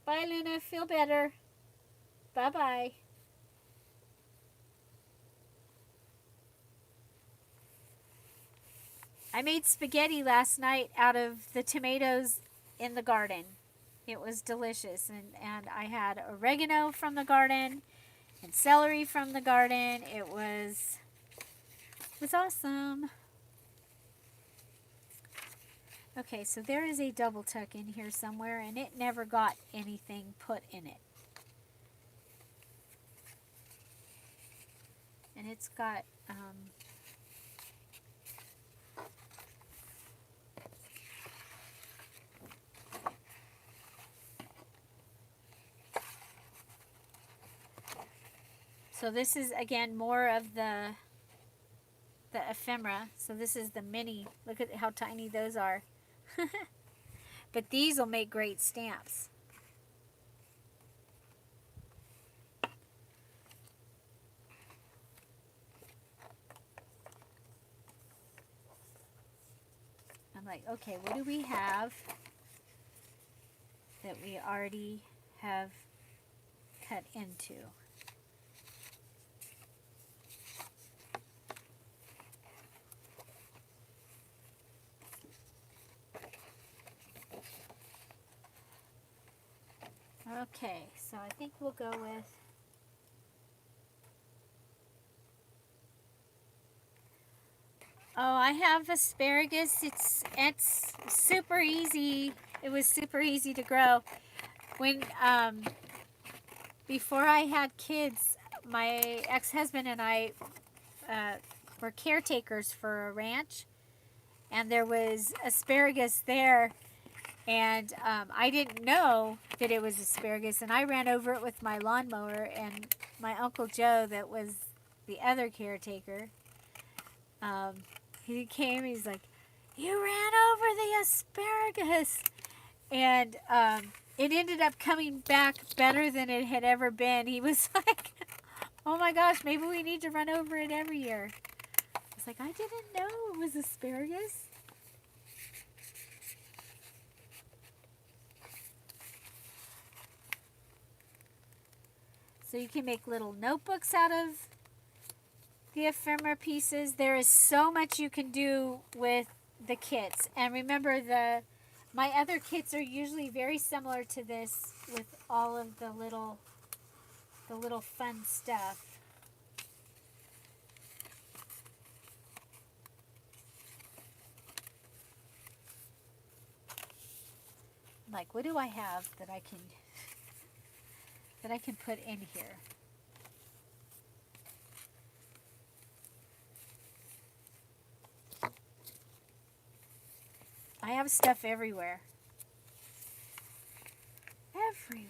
Bye, Luna. Feel better. Bye-bye. I made spaghetti last night out of the tomatoes in the garden. It was delicious. And I had oregano from the garden and celery from the garden. It was awesome. Okay, so there is a double tuck in here somewhere, and it never got anything put in it. And it's got, so this is, again, more of the ephemera. So this is the mini. Look at how tiny those are. But these will make great stamps. I'm like, okay, what do we have that we already have cut into? Okay, so I think we'll go with I have asparagus. It's super easy. It was super easy to grow. When before I had kids, my ex-husband and I were caretakers for a ranch, and there was asparagus there. And I didn't know that it was asparagus, and I ran over it with my lawnmower, and my Uncle Joe, that was the other caretaker, he came, he's like, "You ran over the asparagus!" And it ended up coming back better than it had ever been. He was like, "Oh my gosh, maybe we need to run over it every year." I was like, "I didn't know it was asparagus." So you can make little notebooks out of the ephemera pieces. There is so much you can do with the kits. And remember, my other kits are usually very similar to this, with all of the little fun stuff. Like, what do I have that I can put in here? I have stuff everywhere. Everywhere.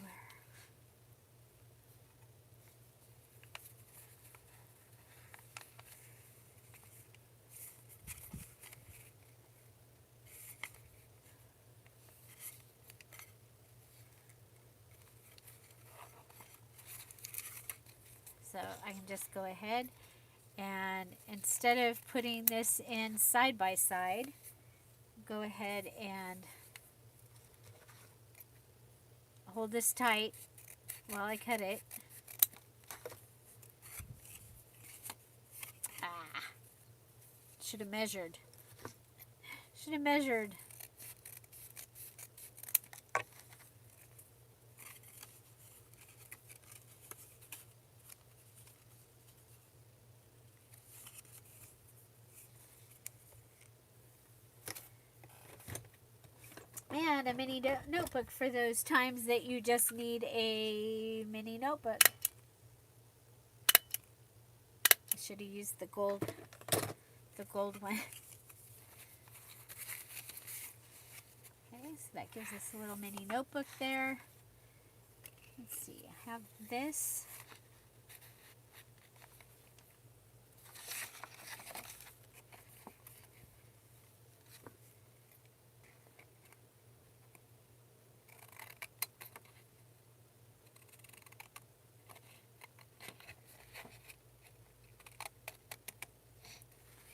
So I can just go ahead, and instead of putting this in side by side, go ahead and hold this tight while I cut it. Should have measured. Should have measured. And a mini notebook for those times that you just need a mini notebook. I should have used the gold one. Okay, so that gives us a little mini notebook there. Let's see, I have this.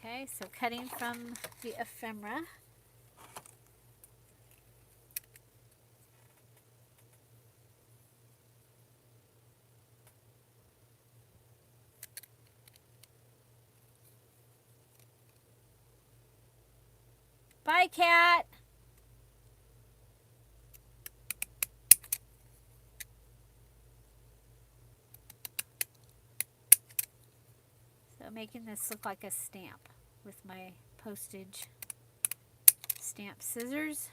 Okay, so cutting from the ephemera. Bye, cat. So making this look like a stamp with my postage stamp scissors.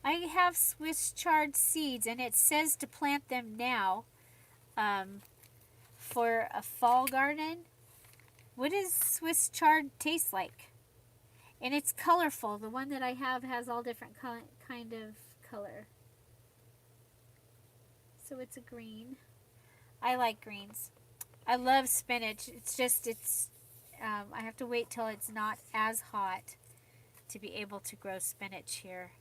I have Swiss chard seeds, and it says to plant them now for a fall garden. What does Swiss chard taste like? And it's colorful. The one that I have has all different kind of color. So it's a green. I like greens. I love spinach. It's just, I have to wait till it's not as hot to be able to grow spinach here.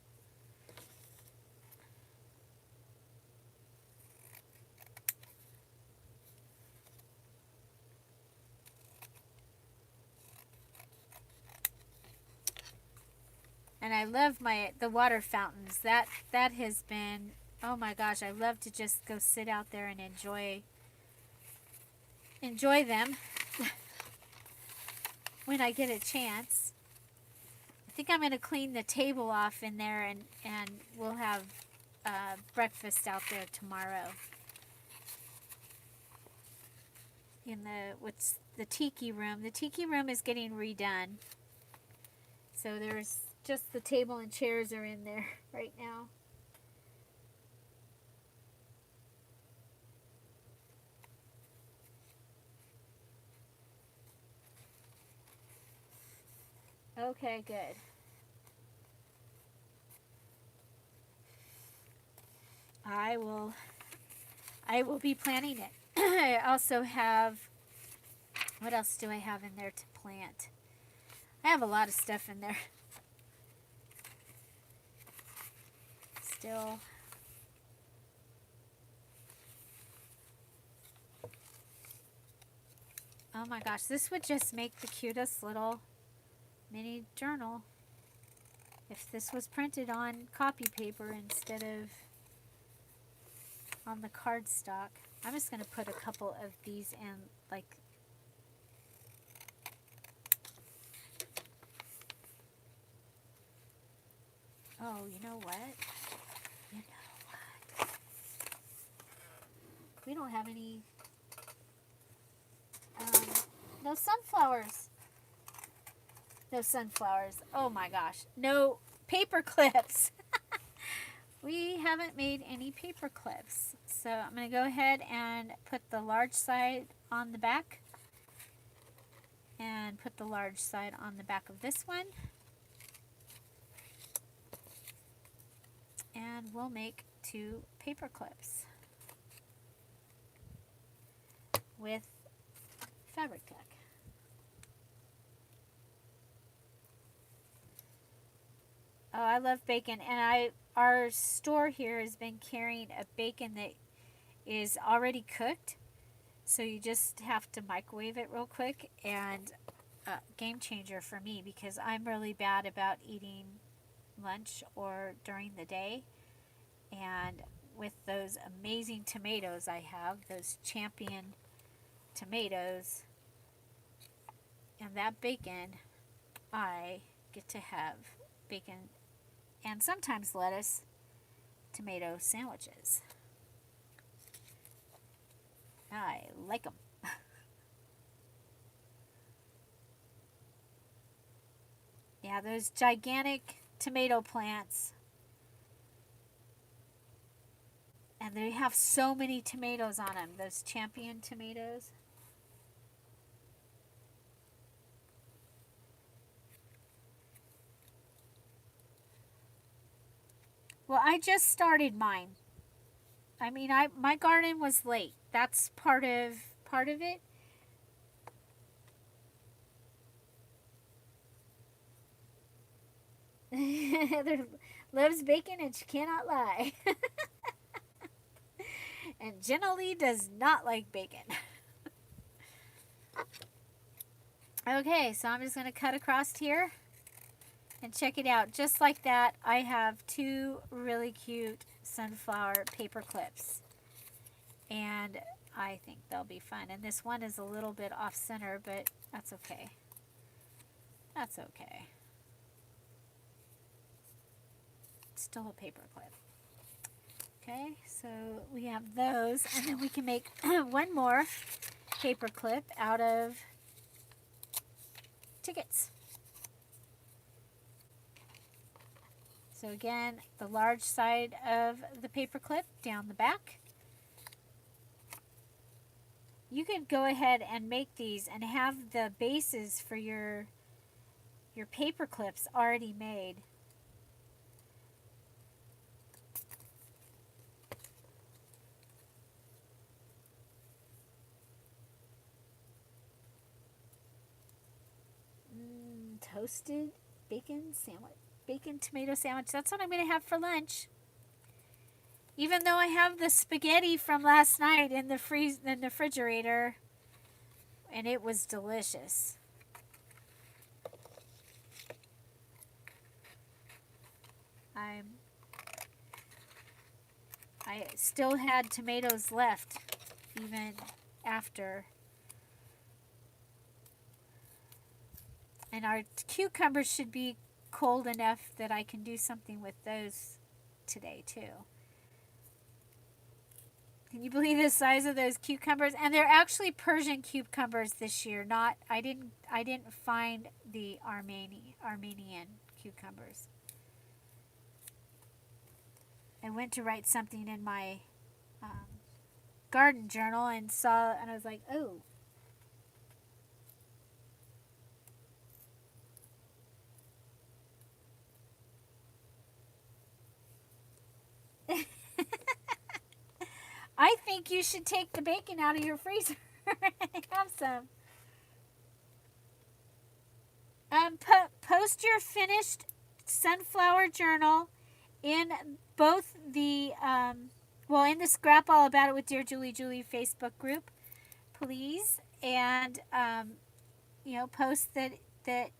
And I love the water fountains. That has been, oh my gosh, I love to just go sit out there and enjoy them when I get a chance. I think I'm going to clean the table off in there, and we'll have breakfast out there tomorrow. In the tiki room. The tiki room is getting redone. So there's just the table and chairs are in there right now. Okay, good. I will be planting it. I also have, what else do I have in there to plant? I have a lot of stuff in there. Still. Oh my gosh, this would just make the cutest little mini journal if this was printed on copy paper instead of on the cardstock. I'm just going to put a couple of these in, like, oh, you know what? We don't have any, no sunflowers. No sunflowers. Oh my gosh. No paper clips. We haven't made any paper clips. So I'm going to go ahead and put the large side on the back. And put the large side on the back of this one. And we'll make 2 paper clips with fabric duck. Oh, I love bacon, and our store here has been carrying a bacon that is already cooked. So you just have to microwave it real quick, and game changer for me because I'm really bad about eating lunch or during the day. And with those amazing tomatoes I have, those champion tomatoes, and that bacon, I get to have bacon and sometimes lettuce tomato sandwiches. I like them. Yeah, those gigantic tomato plants. And they have so many tomatoes on them, those champion tomatoes. Well, I just started mine. I mean, my garden was late. That's part of it. Heather loves bacon and she cannot lie. And Jenna Lee does not like bacon. Okay, so I'm just going to cut across here and check it out. Just like that, I have two really cute sunflower paper clips. And I think they'll be fun. And this one is a little bit off center, but that's okay. That's okay. It's still a paper clip. Okay, so we have those, and then we can make one more paper clip out of tickets. So again, the large side of the paper clip down the back. You could go ahead and make these and have the bases for your paper clips already made. Toasted bacon sandwich. Bacon tomato sandwich. That's what I'm going to have for lunch. Even though I have the spaghetti from last night in the refrigerator, and it was delicious. I still had tomatoes left even after. And our cucumbers should be cold enough that I can do something with those today too. Can you believe the size of those cucumbers? And they're actually Persian cucumbers this year. Not I didn't find the Armenian cucumbers. I went to write something in my garden journal and I was like, oh. I think you should take the bacon out of your freezer and have some. Post your finished sunflower journal in both the, in the Scrap All About It with Dear Julie Facebook group, please. And, post that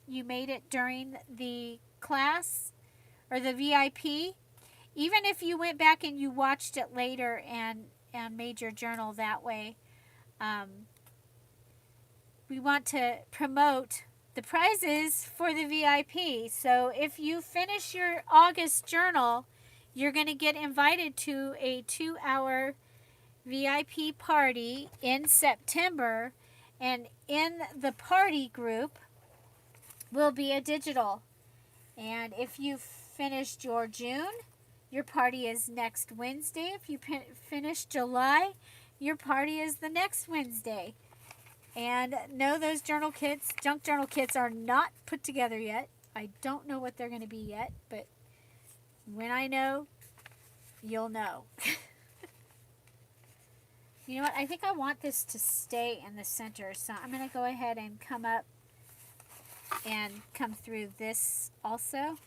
you made it during the class or the VIP. Even if you went back and you watched it later and made your journal that way, we want to promote the prizes for the VIP. So if you finish your August journal, you're going to get invited to a 2-hour VIP party in September. And in the party group will be a digital. And if you finished your June, your party is next Wednesday. If you finish July, your party is the next Wednesday. And no, those junk journal kits are not put together yet. I don't know what they're going to be yet, but when I know, you'll know. You know what? I think I want this to stay in the center, so I'm going to go ahead and come up and come through this also.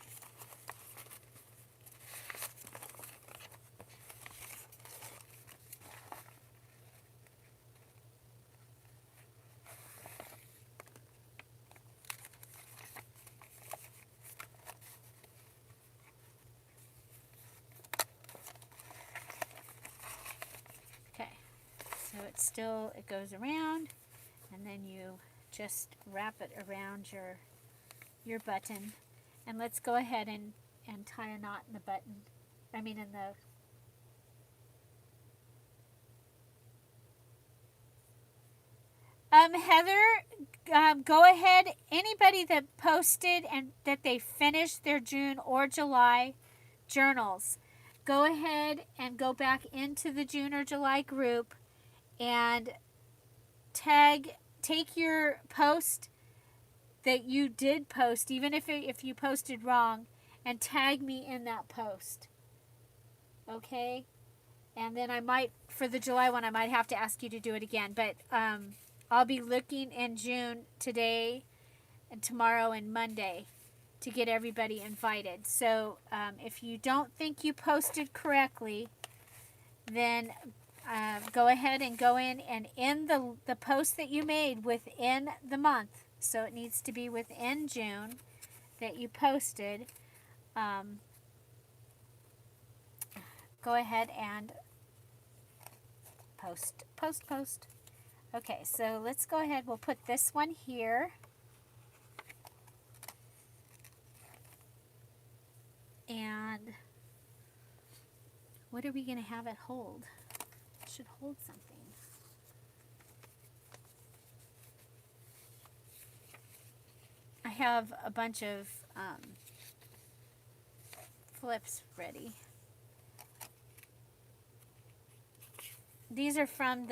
it goes around, and then you just wrap it around your button. And let's go ahead and tie a knot in the button. I mean in the Heather, go ahead. Anybody that posted and that they finished their June or July journals, go ahead and go back into the June or July group and take your post that you did post, even if you posted wrong, and tag me in that post. Okay? And then I might, for the July one, I might have to ask you to do it again. But I'll be looking in June today and tomorrow and Monday to get everybody invited. So if you don't think you posted correctly, then go ahead and go in and end the post that you made within the month. So it needs to be within June that you posted. Go ahead and post. Okay, so let's go ahead. We'll put this one here. And what are we going to have it hold? It should hold something. I have a bunch of flips ready. These are from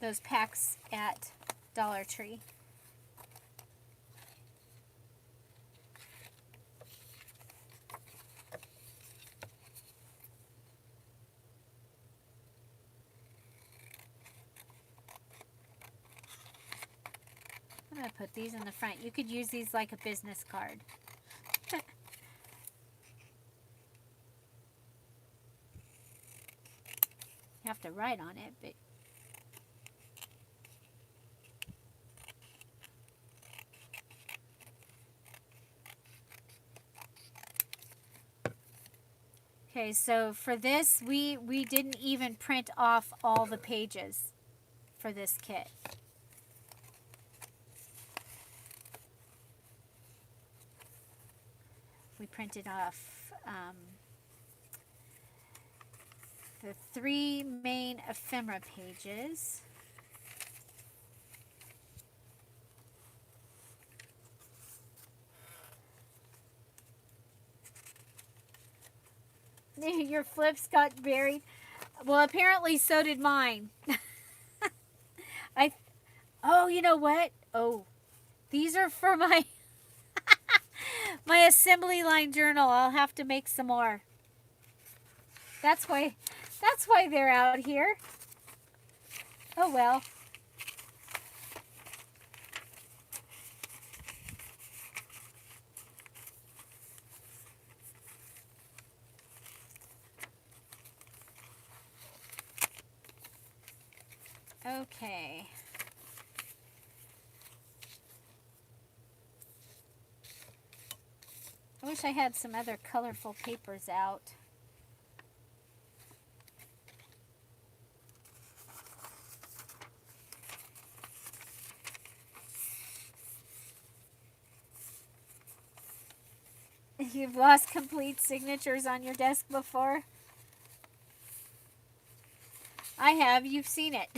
those packs at Dollar Tree. I'm going to put these in the front. You could use these like a business card. You have to write on it, but okay, so for this, we didn't even print off all the pages for this kit. We printed off the 3 main ephemera pages. Your flips got buried. Well, apparently so did mine. Oh, you know what? Oh, these are for my my assembly line journal. I'll have to make some more. That's why they're out here. Oh well. Okay. I wish I had some other colorful papers out. You've lost complete signatures on your desk before? I have. You've seen it.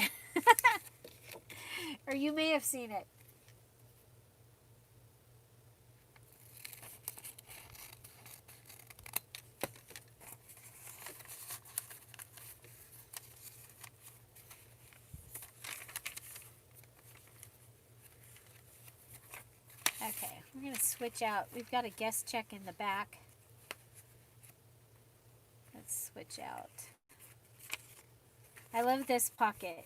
Or you may have seen it. Okay, we're going to switch out. We've got a guest check in the back. Let's switch out. I love this pocket.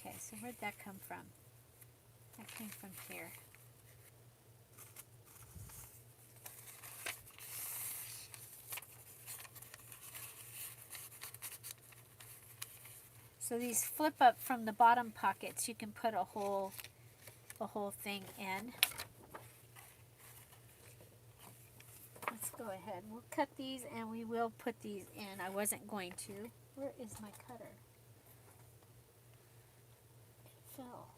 Okay, so where'd that come from? That came from here. So these flip up from the bottom pockets. You can put a whole thing in. Let's go ahead. We'll cut these and we will put these in. I wasn't going to. Where is my cutter? It fell.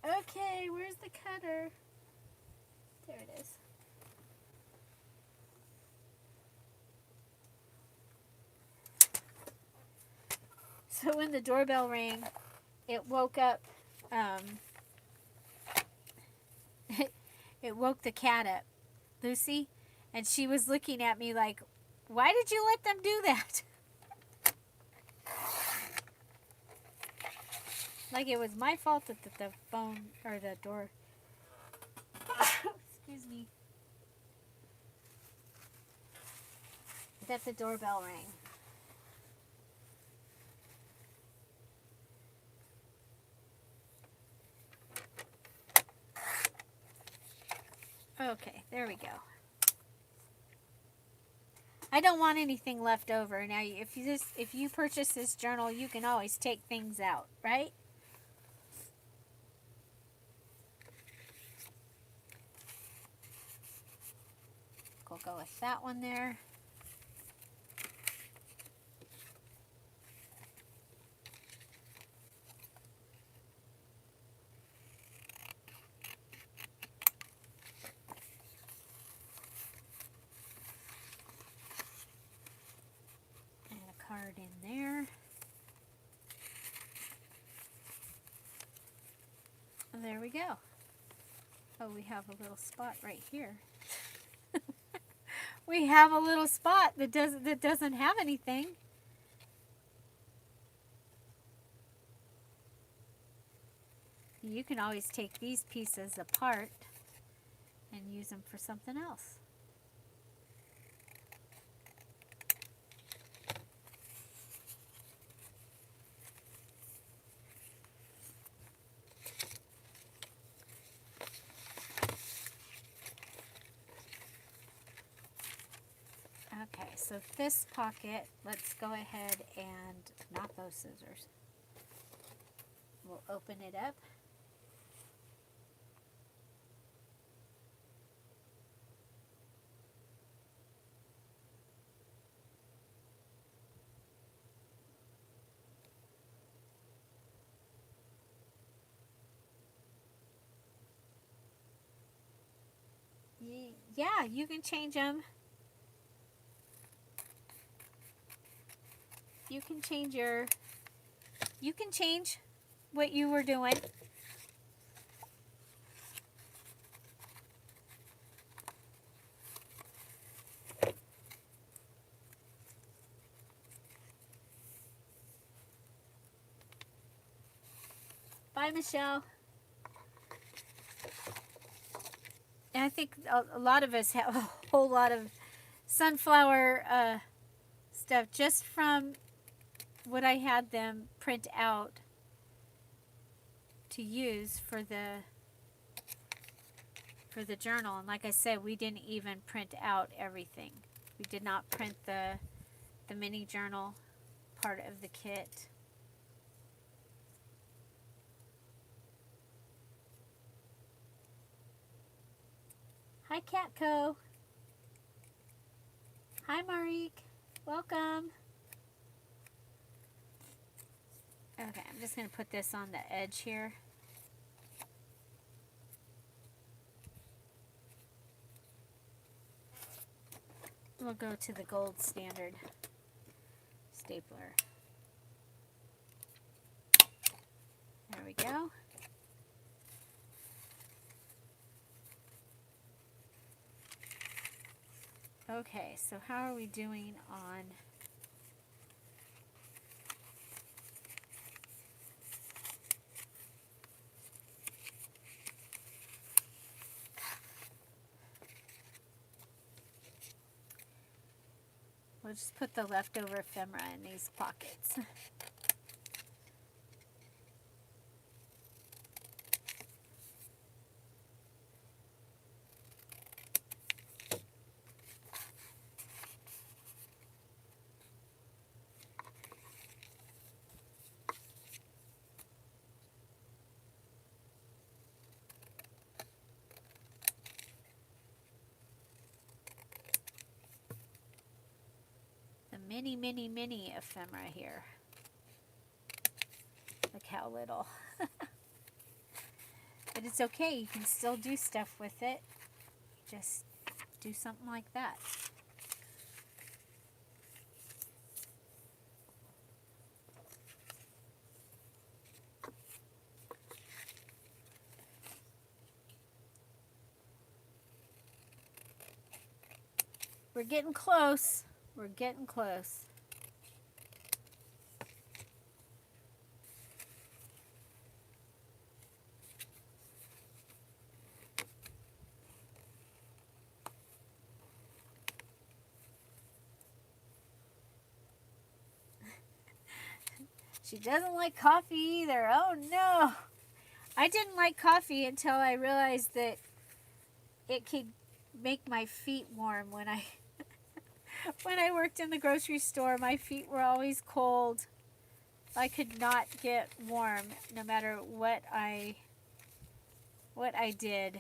Okay, where's the cutter? There it is. So when the doorbell rang, it woke up, it woke the cat up, Lucy, and she was looking at me like, why did you let them do that? Like it was my fault that the phone, or the door, excuse me, that the doorbell rang. Okay, there we go. I don't want anything left over. Now, if you purchase this journal, you can always take things out, right? We'll go with that one there. Card in there. There we go. Oh, we have a little spot right here. We have a little spot that doesn't have anything. You can always take these pieces apart and use them for something else. Okay, so this pocket, let's go ahead and, not those scissors. We'll open it up. Yeah, you can change them. You can change what you were doing. Bye, Michelle. And I think a lot of us have a whole lot of sunflower stuff just from what I had them print out to use for the journal. And like I said, we didn't even print out everything. We did not print the mini journal part of the kit. Hi, Catco. Hi, Marique. Welcome. Okay, I'm just going to put this on the edge here. We'll go to the gold standard stapler. There we go. Okay, so how are we doing on we'll just put the leftover ephemera in these pockets. mini, mini, mini ephemera here. Look how little. But it's okay. You can still do stuff with it. Just do something like that. We're getting close. We're getting close. She doesn't like coffee either. Oh no. I didn't like coffee until I realized that it could make my feet warm. When I worked in the grocery store, my feet were always cold. I could not get warm no matter what I did.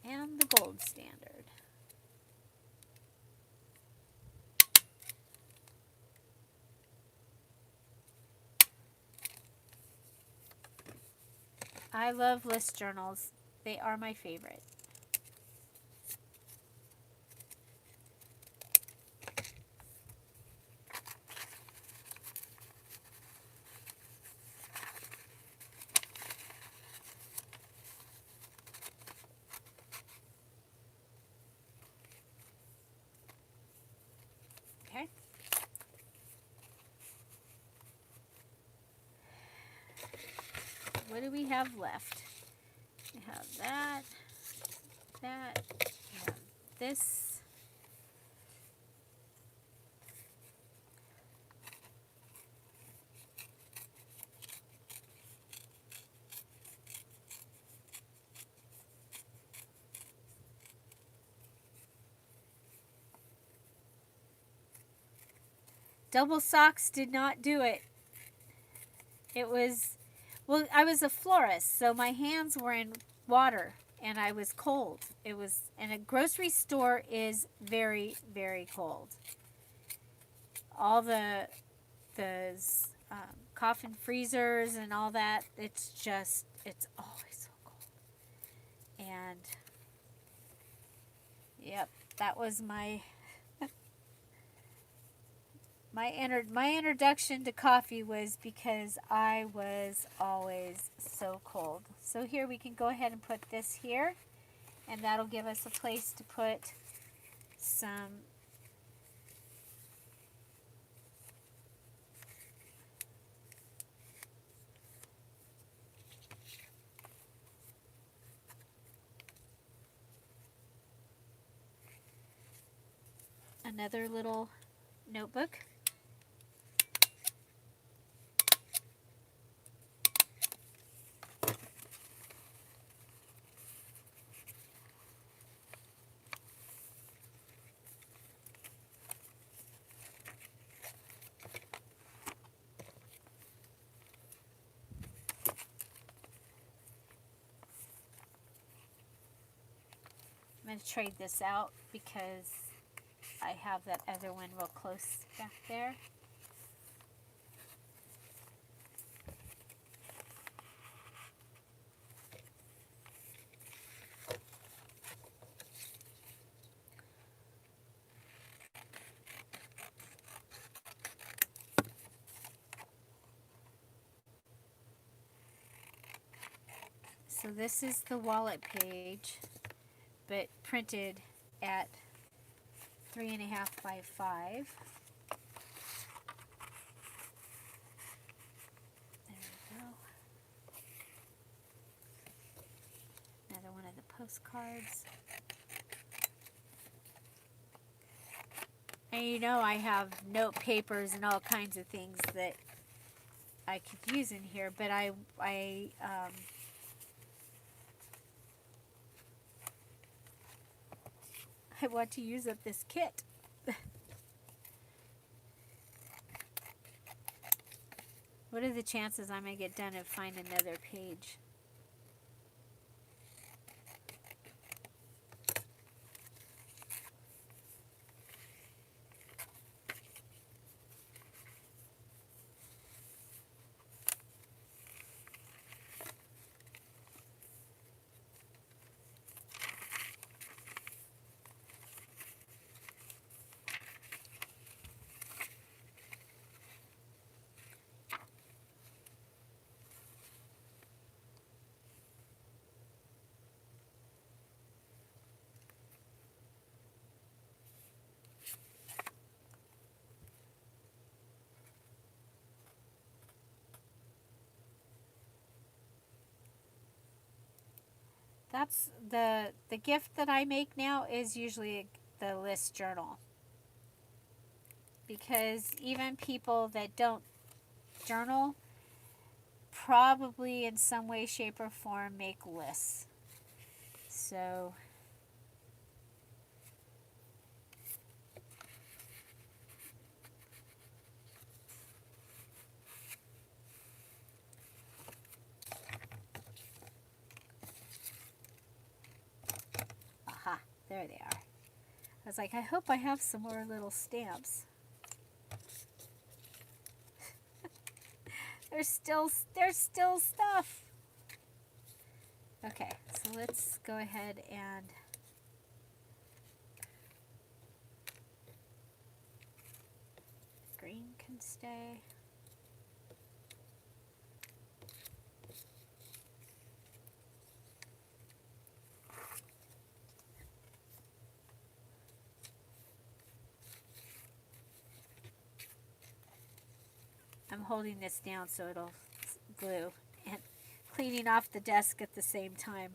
And the gold standard. I love list journals. They are my favorite. Okay. What do we have left? We have that, we have this. Double socks did not do it. It was, well, I was a florist, so my hands were in water and I was cold. It was, and a grocery store is very, very cold. All the coffin freezers and all that, it's always so cold. And, yep, that was my my introduction to coffee was because I was always so cold. So here we can go ahead and put this here, and that'll give us a place to put some another little notebook. I'm going to trade this out because I have that other one real close back there. So this is the wallet page, but printed at 3.5 by 5. There we go. Another one of the postcards. And you know I have note papers and all kinds of things that I could use in here, but I want to use up this kit. What are the chances I'm going to get done and find another page? That's the gift that I make now is usually the list journal. Because even people that don't journal probably in some way, shape, or form make lists. So aha, there they are. I was like, I hope I have some more little stamps. There's still stuff. Okay, so let's go ahead and green can stay. I'm holding this down so it'll glue and cleaning off the desk at the same time.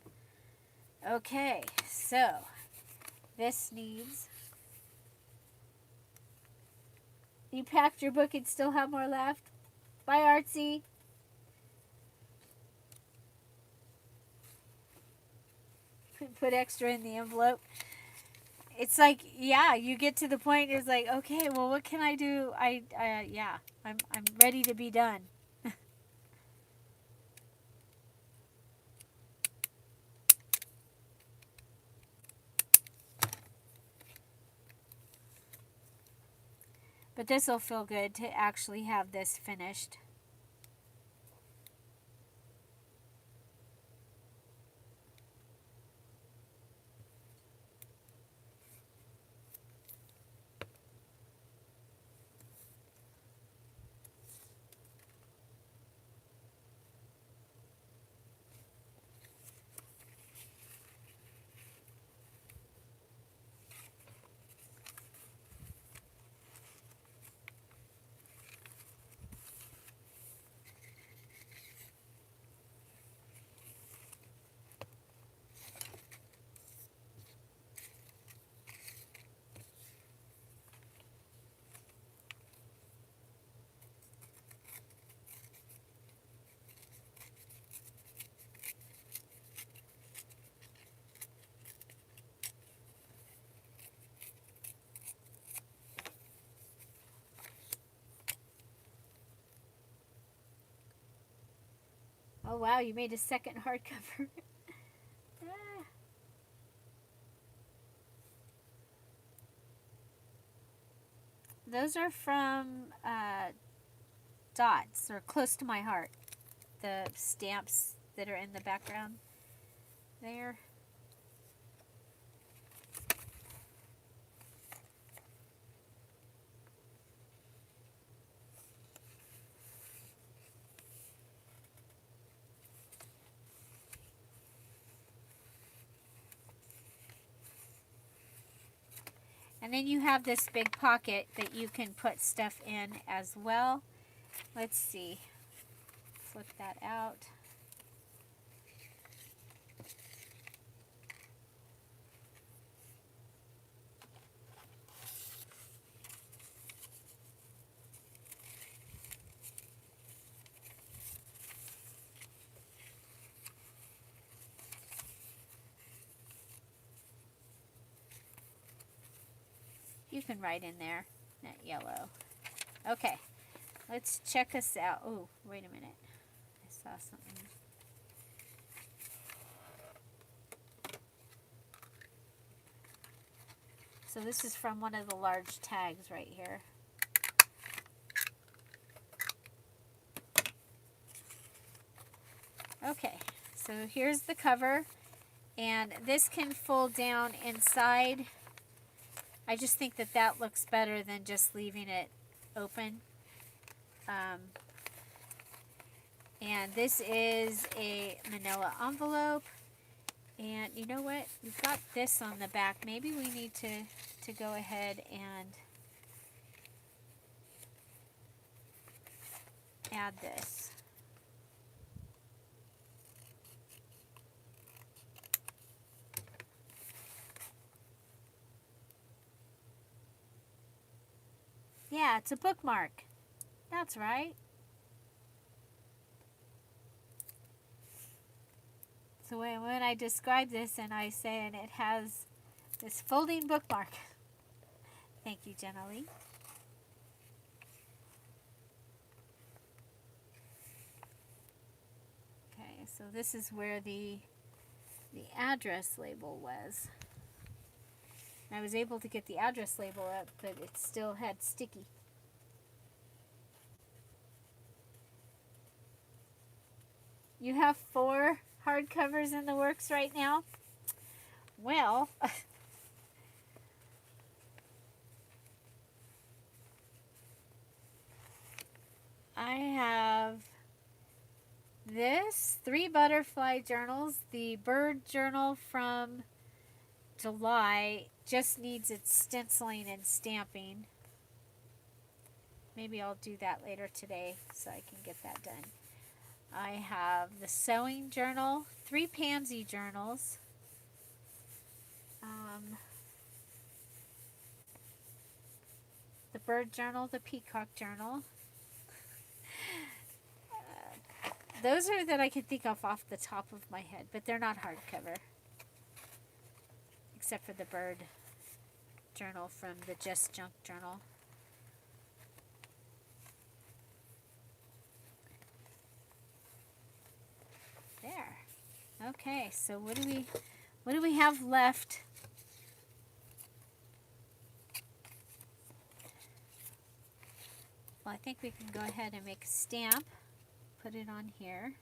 Okay, so this needs... You packed your book and still have more left? Bye, Artsy. Put extra in the envelope. It's like, yeah, you get to the point, it's like, okay, well, what can I do? Yeah, I'm ready to be done. But this will feel good to actually have this finished. Oh, wow, you made a second hardcover. Ah. Those are from Dots, or Close to My Heart. The stamps that are in the background there. And then you have this big pocket that you can put stuff in as well. Let's see. Flip that out. You can write in there, that yellow. Okay, let's check us out. Oh, wait a minute. I saw something. So this is from one of the large tags right here. Okay, so here's the cover, and this can fold down inside. I just think that that looks better than just leaving it open. And this is a manila envelope. And you know what? We've got this on the back. Maybe we need to go ahead and add this. Yeah, it's a bookmark. That's right. So when I describe this and I say, and it has this folding bookmark. Thank you, Jenna Lee. Okay, so this is where the address label was. I was able to get the address label up, but it still had sticky. You have 4 hardcovers in the works right now? Well, I have this, 3 butterfly journals. The bird journal from July just needs its stenciling and stamping. Maybe I'll do that later today so I can get that done. I have the sewing journal, 3 pansy journals, the bird journal, the peacock journal. Those are that I can think of off the top of my head, but they're not hardcover. Except for the bird journal from the Just Junk journal. There. Okay, so what do we have left? Well, I think we can go ahead and make a stamp. Put it on here.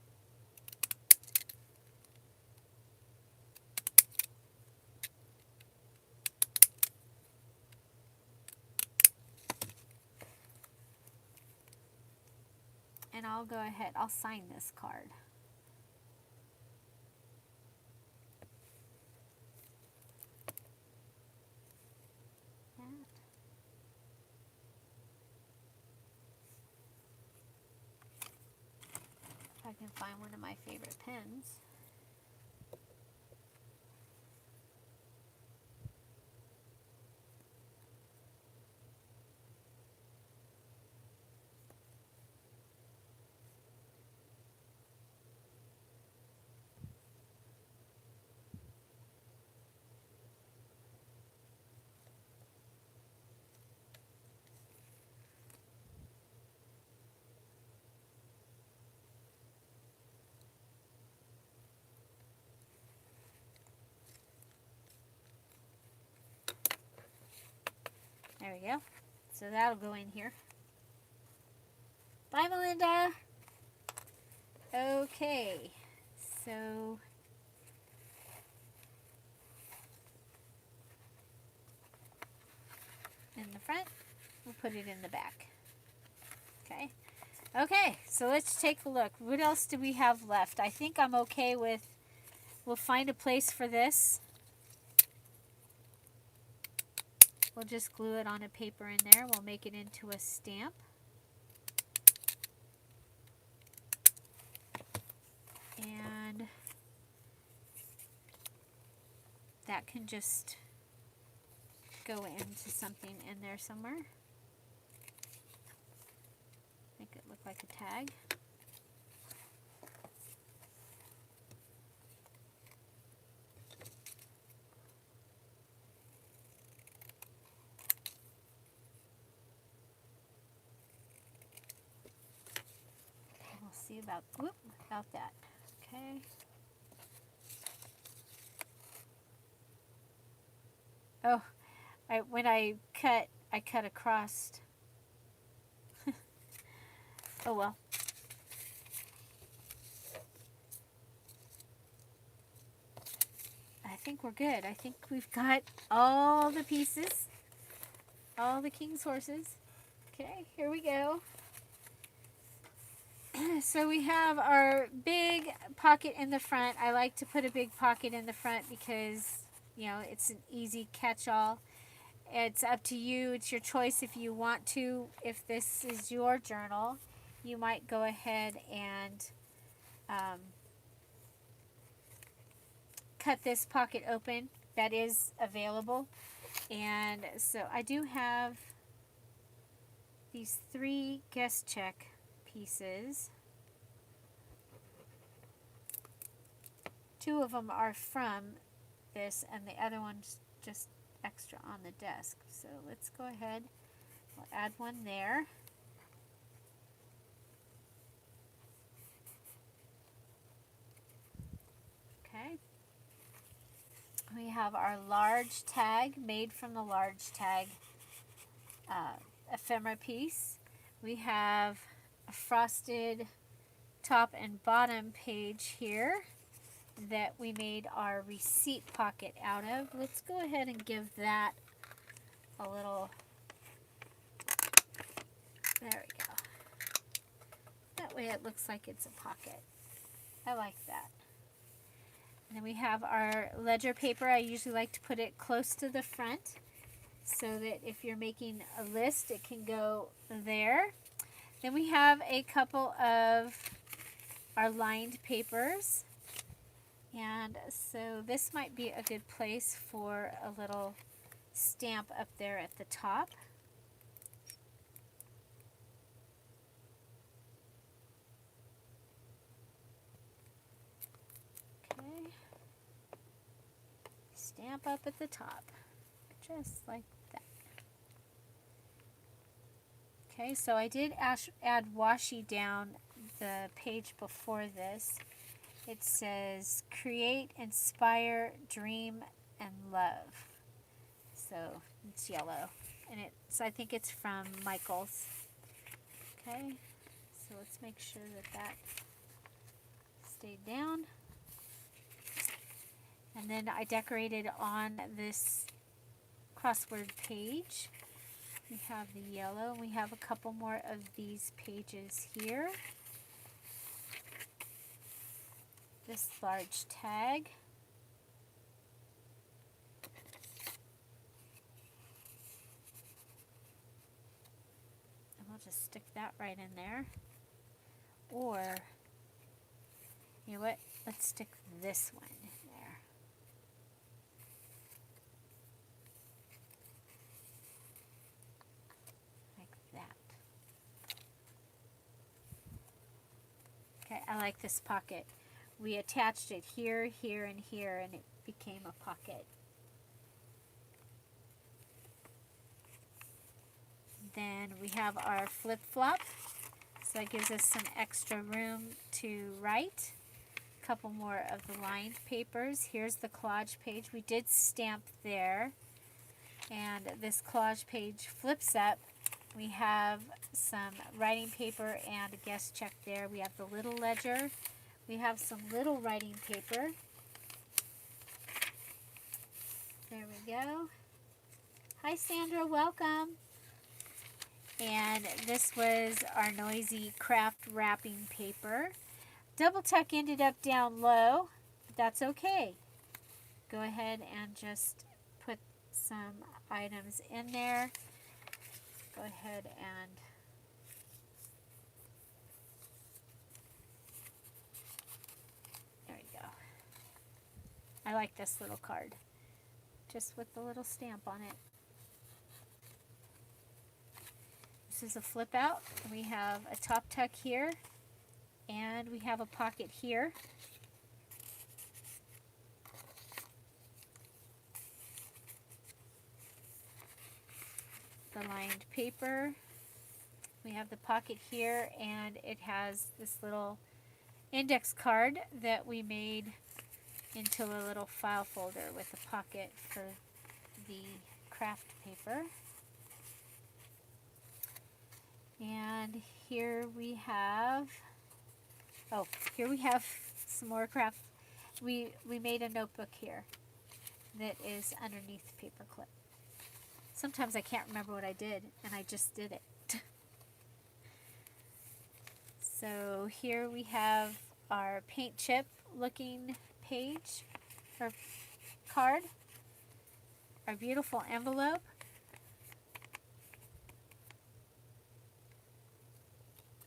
And I'll go ahead, I'll sign this card. If I can find one of my favorite pens. There we go. So that'll go in here. Bye, Melinda. Okay. So in the front, we'll put it in the back. Okay. Okay, so let's take a look. What else do we have left? I think I'm okay with, we'll find a place for this. We'll just glue it on a paper in there. We'll make it into a stamp. And that can just go into something in there somewhere. Make it look like a tag. see about, whoop, about that. Okay. Oh, when I cut across. Oh well. I think we're good. I think we've got all the pieces, all the king's horses. Okay, here we go. So we have our big pocket in the front. I like to put a big pocket in the front because, you know, it's an easy catch-all. It's up to you. It's your choice if you want to. If this is your journal, you might go ahead and cut this pocket open. That is available. And so I do have these 3 guest check pieces. 2 of them are from this, and the other one's just extra on the desk. So let's go ahead. We'll add one there. Okay. We have our large tag made from the large tag ephemera piece. We have a frosted top and bottom page here that we made our receipt pocket out of. Let's go ahead and give that a little, there we go. That way it looks like it's a pocket. I like that. And then we have our ledger paper. I usually like to put it close to the front so that if you're making a list, it can go there. Then we have a couple of our lined papers. And so this might be a good place for a little stamp up there at the top. Okay. Stamp up at the top, just like that. Okay, so I did add washi down the page before this. It says, create, inspire, dream, and love. So it's yellow. And I think it's from Michael's. Okay, so let's make sure that stayed down. And then I decorated on this crossword page. We have the yellow, and we have a couple more of these pages here. This large tag. And we'll just stick that right in there. Or, you know what? Let's stick this one in there. Like that. Okay, I like this pocket. We attached it here, here, and here, and it became a pocket. Then we have our flip-flop. So that gives us some extra room to write. A couple more of the lined papers. Here's the collage page. We did stamp there. And this collage page flips up. We have some writing paper and a guest check there. We have the little ledger. We have some little writing paper. There we go. Hi Sandra, welcome. And this was our noisy craft wrapping paper. Double tuck ended up down low, but that's okay. Go ahead and just put some items in there. Go ahead and I like this little card, just with the little stamp on it. This is a flip out. We have a top tuck here, and we have a pocket here. The lined paper. We have the pocket here, and it has this little index card that we made into a little file folder with a pocket for the craft paper. And here we have, some more craft. We made a notebook here that is underneath the paper clip. Sometimes I can't remember what I did, and I just did it. So here we have our paint chip looking page or card, our beautiful envelope,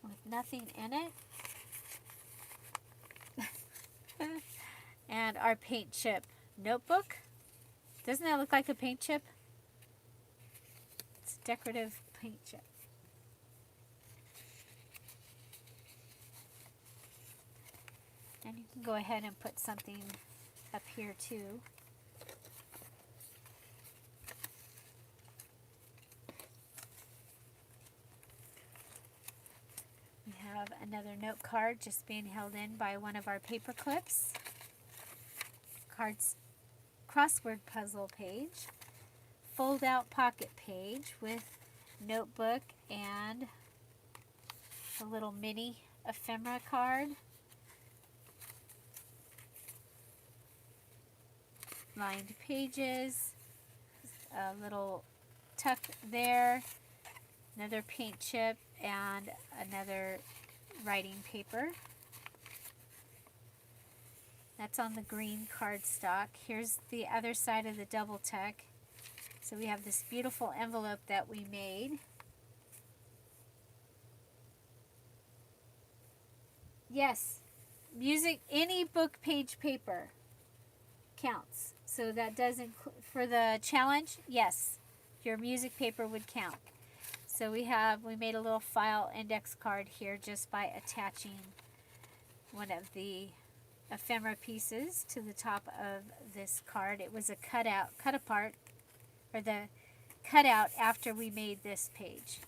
with nothing in it, and our paint chip notebook. Doesn't that look like a paint chip? It's a decorative paint chip. And you can go ahead and put something up here too. We have another note card just being held in by one of our paper clips. Cards crossword puzzle page. Fold out pocket page with notebook and a little mini ephemera card. Lined pages, a little tuck there, another paint chip, and another writing paper. That's on the green cardstock. Here's the other side of the double tuck. So we have this beautiful envelope that we made. Yes, music, any book page paper counts. So that does include, for the challenge, yes, your music paper would count. So we made a little file index card here just by attaching one of the ephemera pieces to the top of this card. It was a cut apart, or the cutout after we made this page.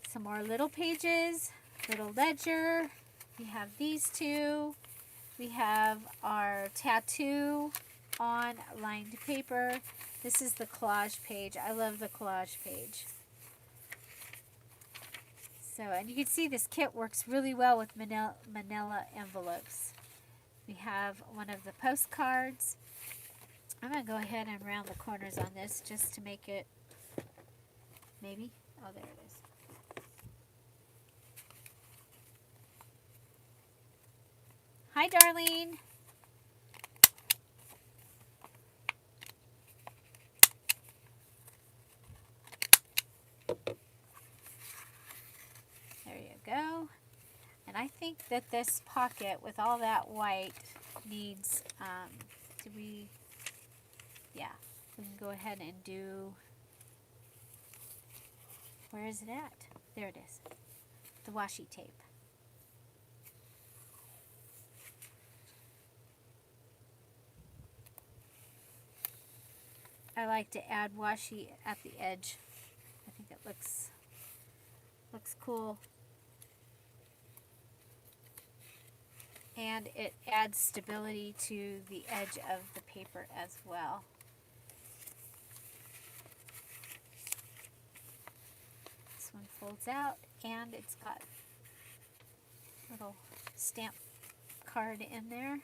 Some more little pages. Little ledger. We have these two. We have our tattoo on lined paper. This is the collage page. I love the collage page. So, and you can see this kit works really well with manila envelopes. We have one of the postcards. I'm going to go ahead and round the corners on this just to make it, maybe, oh, there it is. Hi, Darlene. There you go. And I think that this pocket with all that white needs, we can go ahead and do, where is it at? There it is. The washi tape. I like to add washi at the edge. I think it looks cool. And it adds stability to the edge of the paper as well. This one folds out, and it's got a little stamp card in there.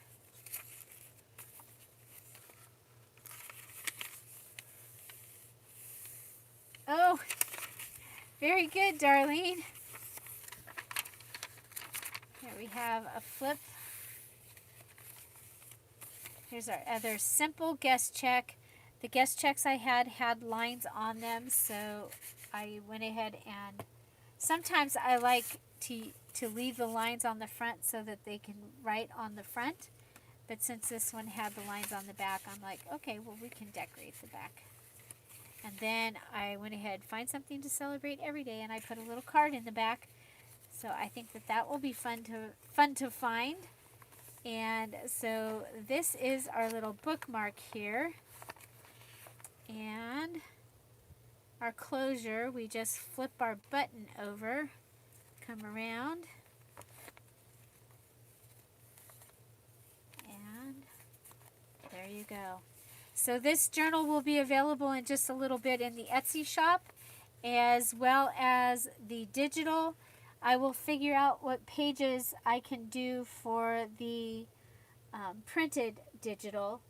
Oh, very good, Darlene. Here we have a flip. Here's our other simple guest check. The guest checks I had lines on them, so I went ahead and sometimes I like to leave the lines on the front so that they can write on the front. But since this one had the lines on the back, I'm like, okay, well, we can decorate the back. And then I went ahead, find something to celebrate every day, and I put a little card in the back. So I think that will be fun to find. And so this is our little bookmark here. And our closure, we just flip our button over, come around, and there you go. So this journal will be available in just a little bit in the Etsy shop, as well as the digital. I will figure out what pages I can do for the printed digital.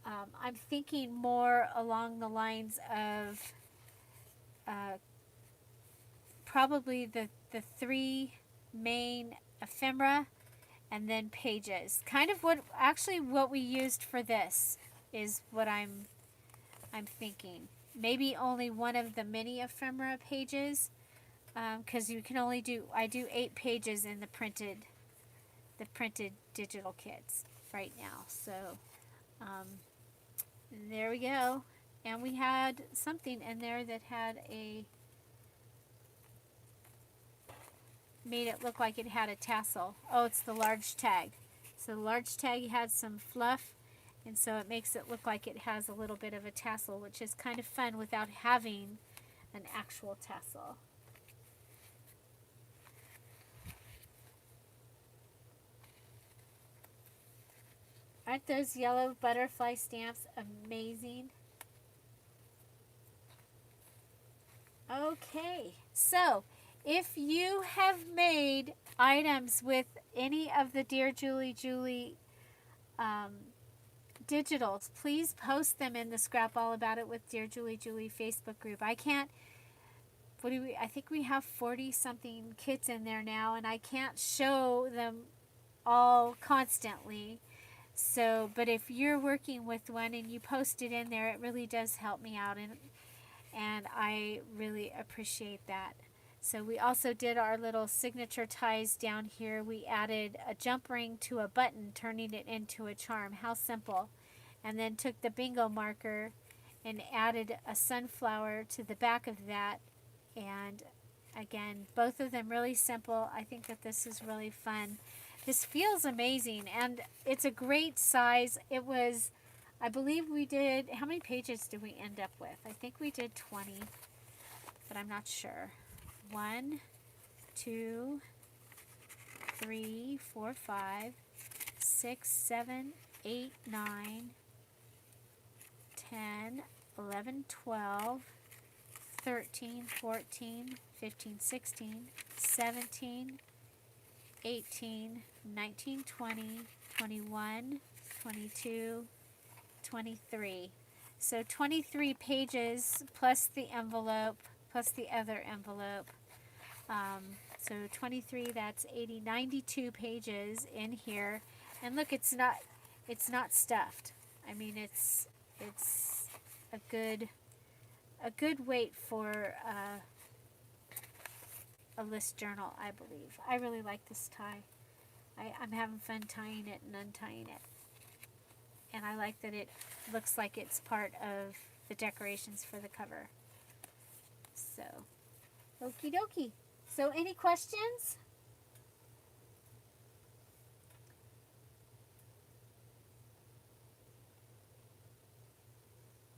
I'm thinking more along the lines of probably the three main ephemera and then pages. Kind of what we used for this is what I'm thinking. Maybe only one of the mini ephemera pages, because you can only I do 8 pages in the printed digital kits right now. So there we go. And we had something in there that had made it look like it had a tassel. Oh, it's the large tag. So the large tag had some fluff, and so it makes it look like it has a little bit of a tassel, which is kind of fun without having an actual tassel. Aren't those yellow butterfly stamps amazing? Okay, so if you have made items with any of the Dear Julie digitals, please post them in the Scrap All About It with Dear Julie Facebook group. I think we have 40 something kits in there now, and I can't show them all constantly. So, but if you're working with one and you post it in there, it really does help me out, and I really appreciate that. So we also did our little signature ties down here. We added a jump ring to a button, turning it into a charm. How simple. And then took the bingo marker and added a sunflower to the back of that. And again, both of them really simple. I think that this is really fun. This feels amazing, and it's a great size. It was, I believe we did, how many pages did we end up with? I think we did 20, but I'm not sure. 1, 2, 3, 4, 5, 6, 7, 8, 9, 10, 11, 12, 13, 14, 15, 16, 17, 18, 19, 20, 21, 22, 23. So 23 pages plus the envelope, plus the other envelope. So 23, that's 80, 92 pages in here. And look, it's not stuffed. I mean, it's a good weight for a list journal, I believe. I really like this tie. I'm having fun tying it and untying it. And I like that it looks like it's part of the decorations for the cover. So, okie dokie. So, any questions?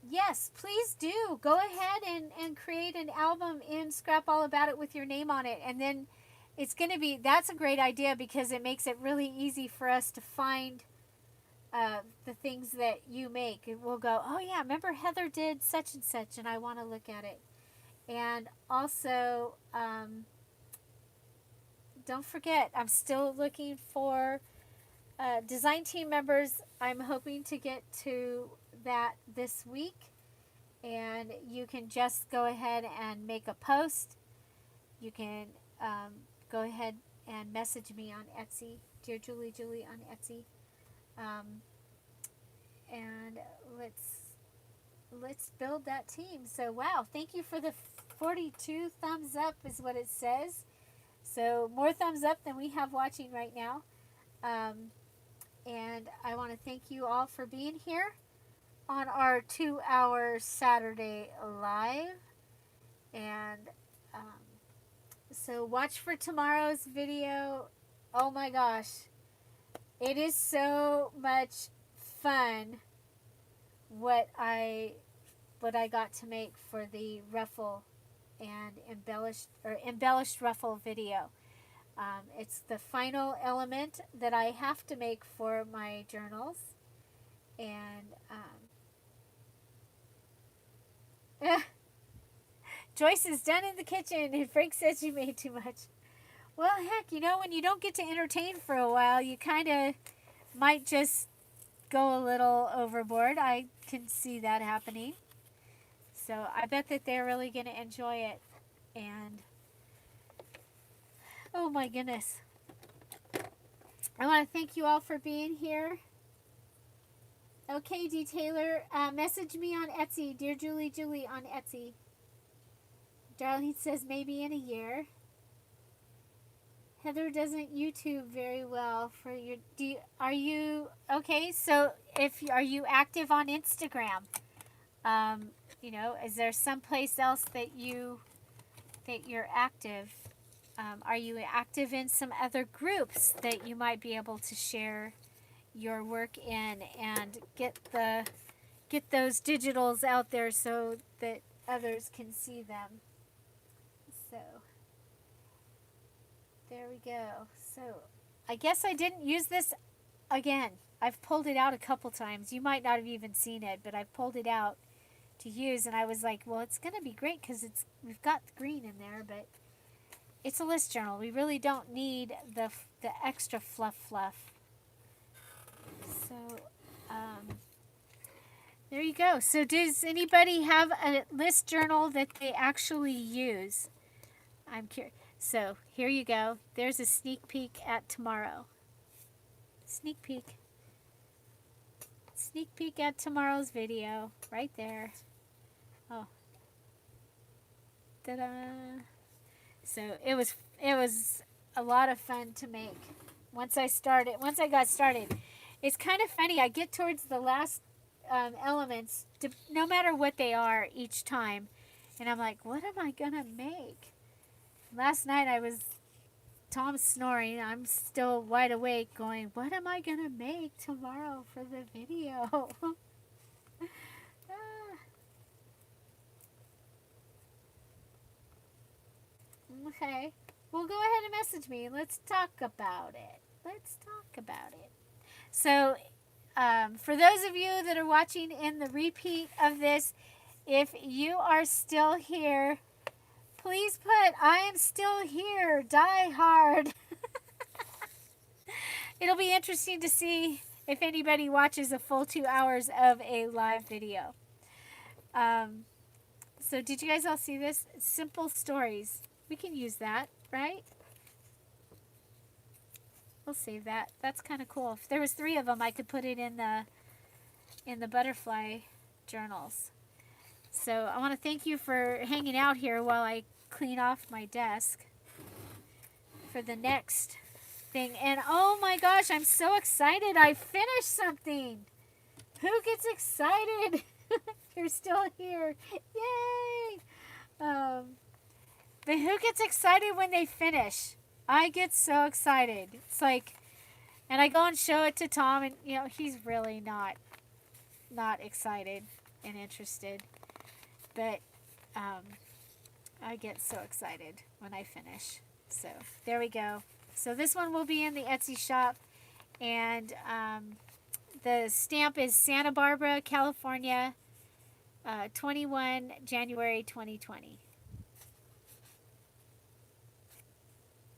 Yes, please do. Go ahead and create an album in Scrap All About It with your name on it. And then it's going to be, that's a great idea because it makes it really easy for us to find the things that you make. And we'll go, oh yeah, remember Heather did such and such, and I want to look at it. And also, don't forget, I'm still looking for design team members. I'm hoping to get to that this week, and you can just go ahead and make a post. You can go ahead and message me on Etsy, Dear Julie on Etsy, and let's build that team. So wow, thank you for the 42 thumbs up is what it says. So more thumbs up than we have watching right now. And I want to thank you all for being here on our 2-hour Saturday live. And so watch for tomorrow's video. Oh my gosh. It is so much fun what I what I got to make for the ruffle and embellished ruffle video. It's the final element that I have to make for my journals. And Joyce is done in the kitchen and Frank says she made too much. Well, heck, you know, when you don't get to entertain for a while, you kind of might just go a little overboard. I can see that happening. So I bet that they're really going to enjoy it. And, oh my goodness. I want to thank you all for being here. Okay, D. Taylor, message me on Etsy. Dear Julie on Etsy. Darlene says maybe in a year. Heather doesn't YouTube very well for your. Are you okay? So are you active on Instagram? You know, is there someplace else that you're active? Are you active in some other groups that you might be able to share your work in and get those digitals out there so that others can see them? So there we go. So I guess I didn't use this again. I've pulled it out a couple times. You might not have even seen it, but I've pulled it out to use, and I was like, well, it's going to be great because we've got the green in there, but it's a list journal. We really don't need the extra fluff. So, there you go. So does anybody have a list journal that they actually use? I'm curious. So here you go. There's a sneak peek at tomorrow. Sneak peek. Sneak peek at tomorrow's video. Right there. Oh. Ta-da. So it was a lot of fun to make. Once I got started. It's kind of funny. I get towards the last elements, no matter what they are each time, and I'm like, what am I gonna make? Last night Tom's snoring. I'm still wide awake going, what am I gonna make tomorrow for the video? Okay. Well, go ahead and message me. Let's talk about it. So, for those of you that are watching in the repeat of this, if you are still here, please put, I am still here, die hard. It'll be interesting to see if anybody watches a full 2 hours of a live video. So did you guys all see this? Simple stories. We can use that, right? We'll save that. That's kind of cool. If there was 3 of them, I could put it in the butterfly journals. So I want to thank you for hanging out here while I clean off my desk for the next thing. And oh my gosh, I'm so excited. I finished something. Who gets excited? You're still here. Yay! But who gets excited when they finish? I get so excited. It's like, and I go and show it to Tom, and you know, he's really not excited and interested. But I get so excited when I finish. So there we go. So this one will be in the Etsy shop, and the stamp is Santa Barbara, California, 21 January 2020.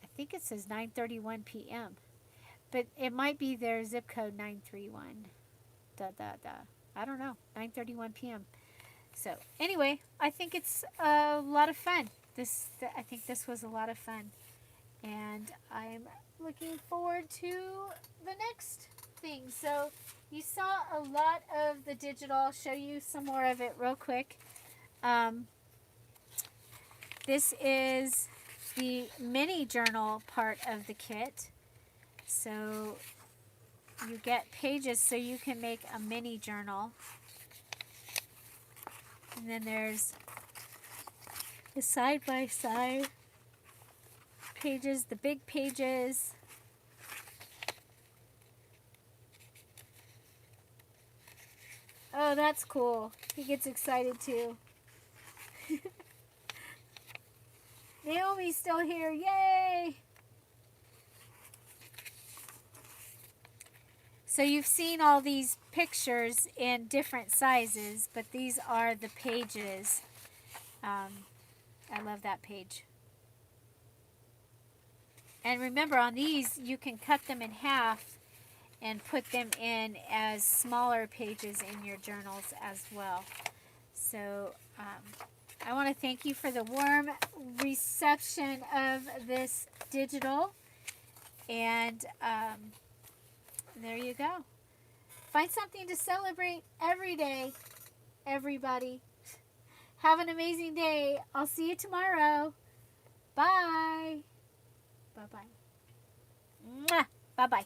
I think it says 9:31 p.m. But it might be their zip code 931. I don't know. 9:31 p.m. So anyway, I think it's a lot of fun. I think this was a lot of fun, and I'm looking forward to the next thing. So you saw a lot of the digital. I'll show you some more of it real quick. This is the mini journal part of the kit. So you get pages so you can make a mini journal. And then there's the side-by-side pages, the big pages. Oh, that's cool. He gets excited too. Naomi's still here. Yay! So you've seen all these pictures in different sizes, but these are the pages. I love that page. And remember, on these, you can cut them in half and put them in as smaller pages in your journals as well. So I want to thank you for the warm reception of this digital. And there you go. Find something to celebrate every day, everybody. Have an amazing day. I'll see you tomorrow. Bye. Bye-bye. Mwah. Bye-bye.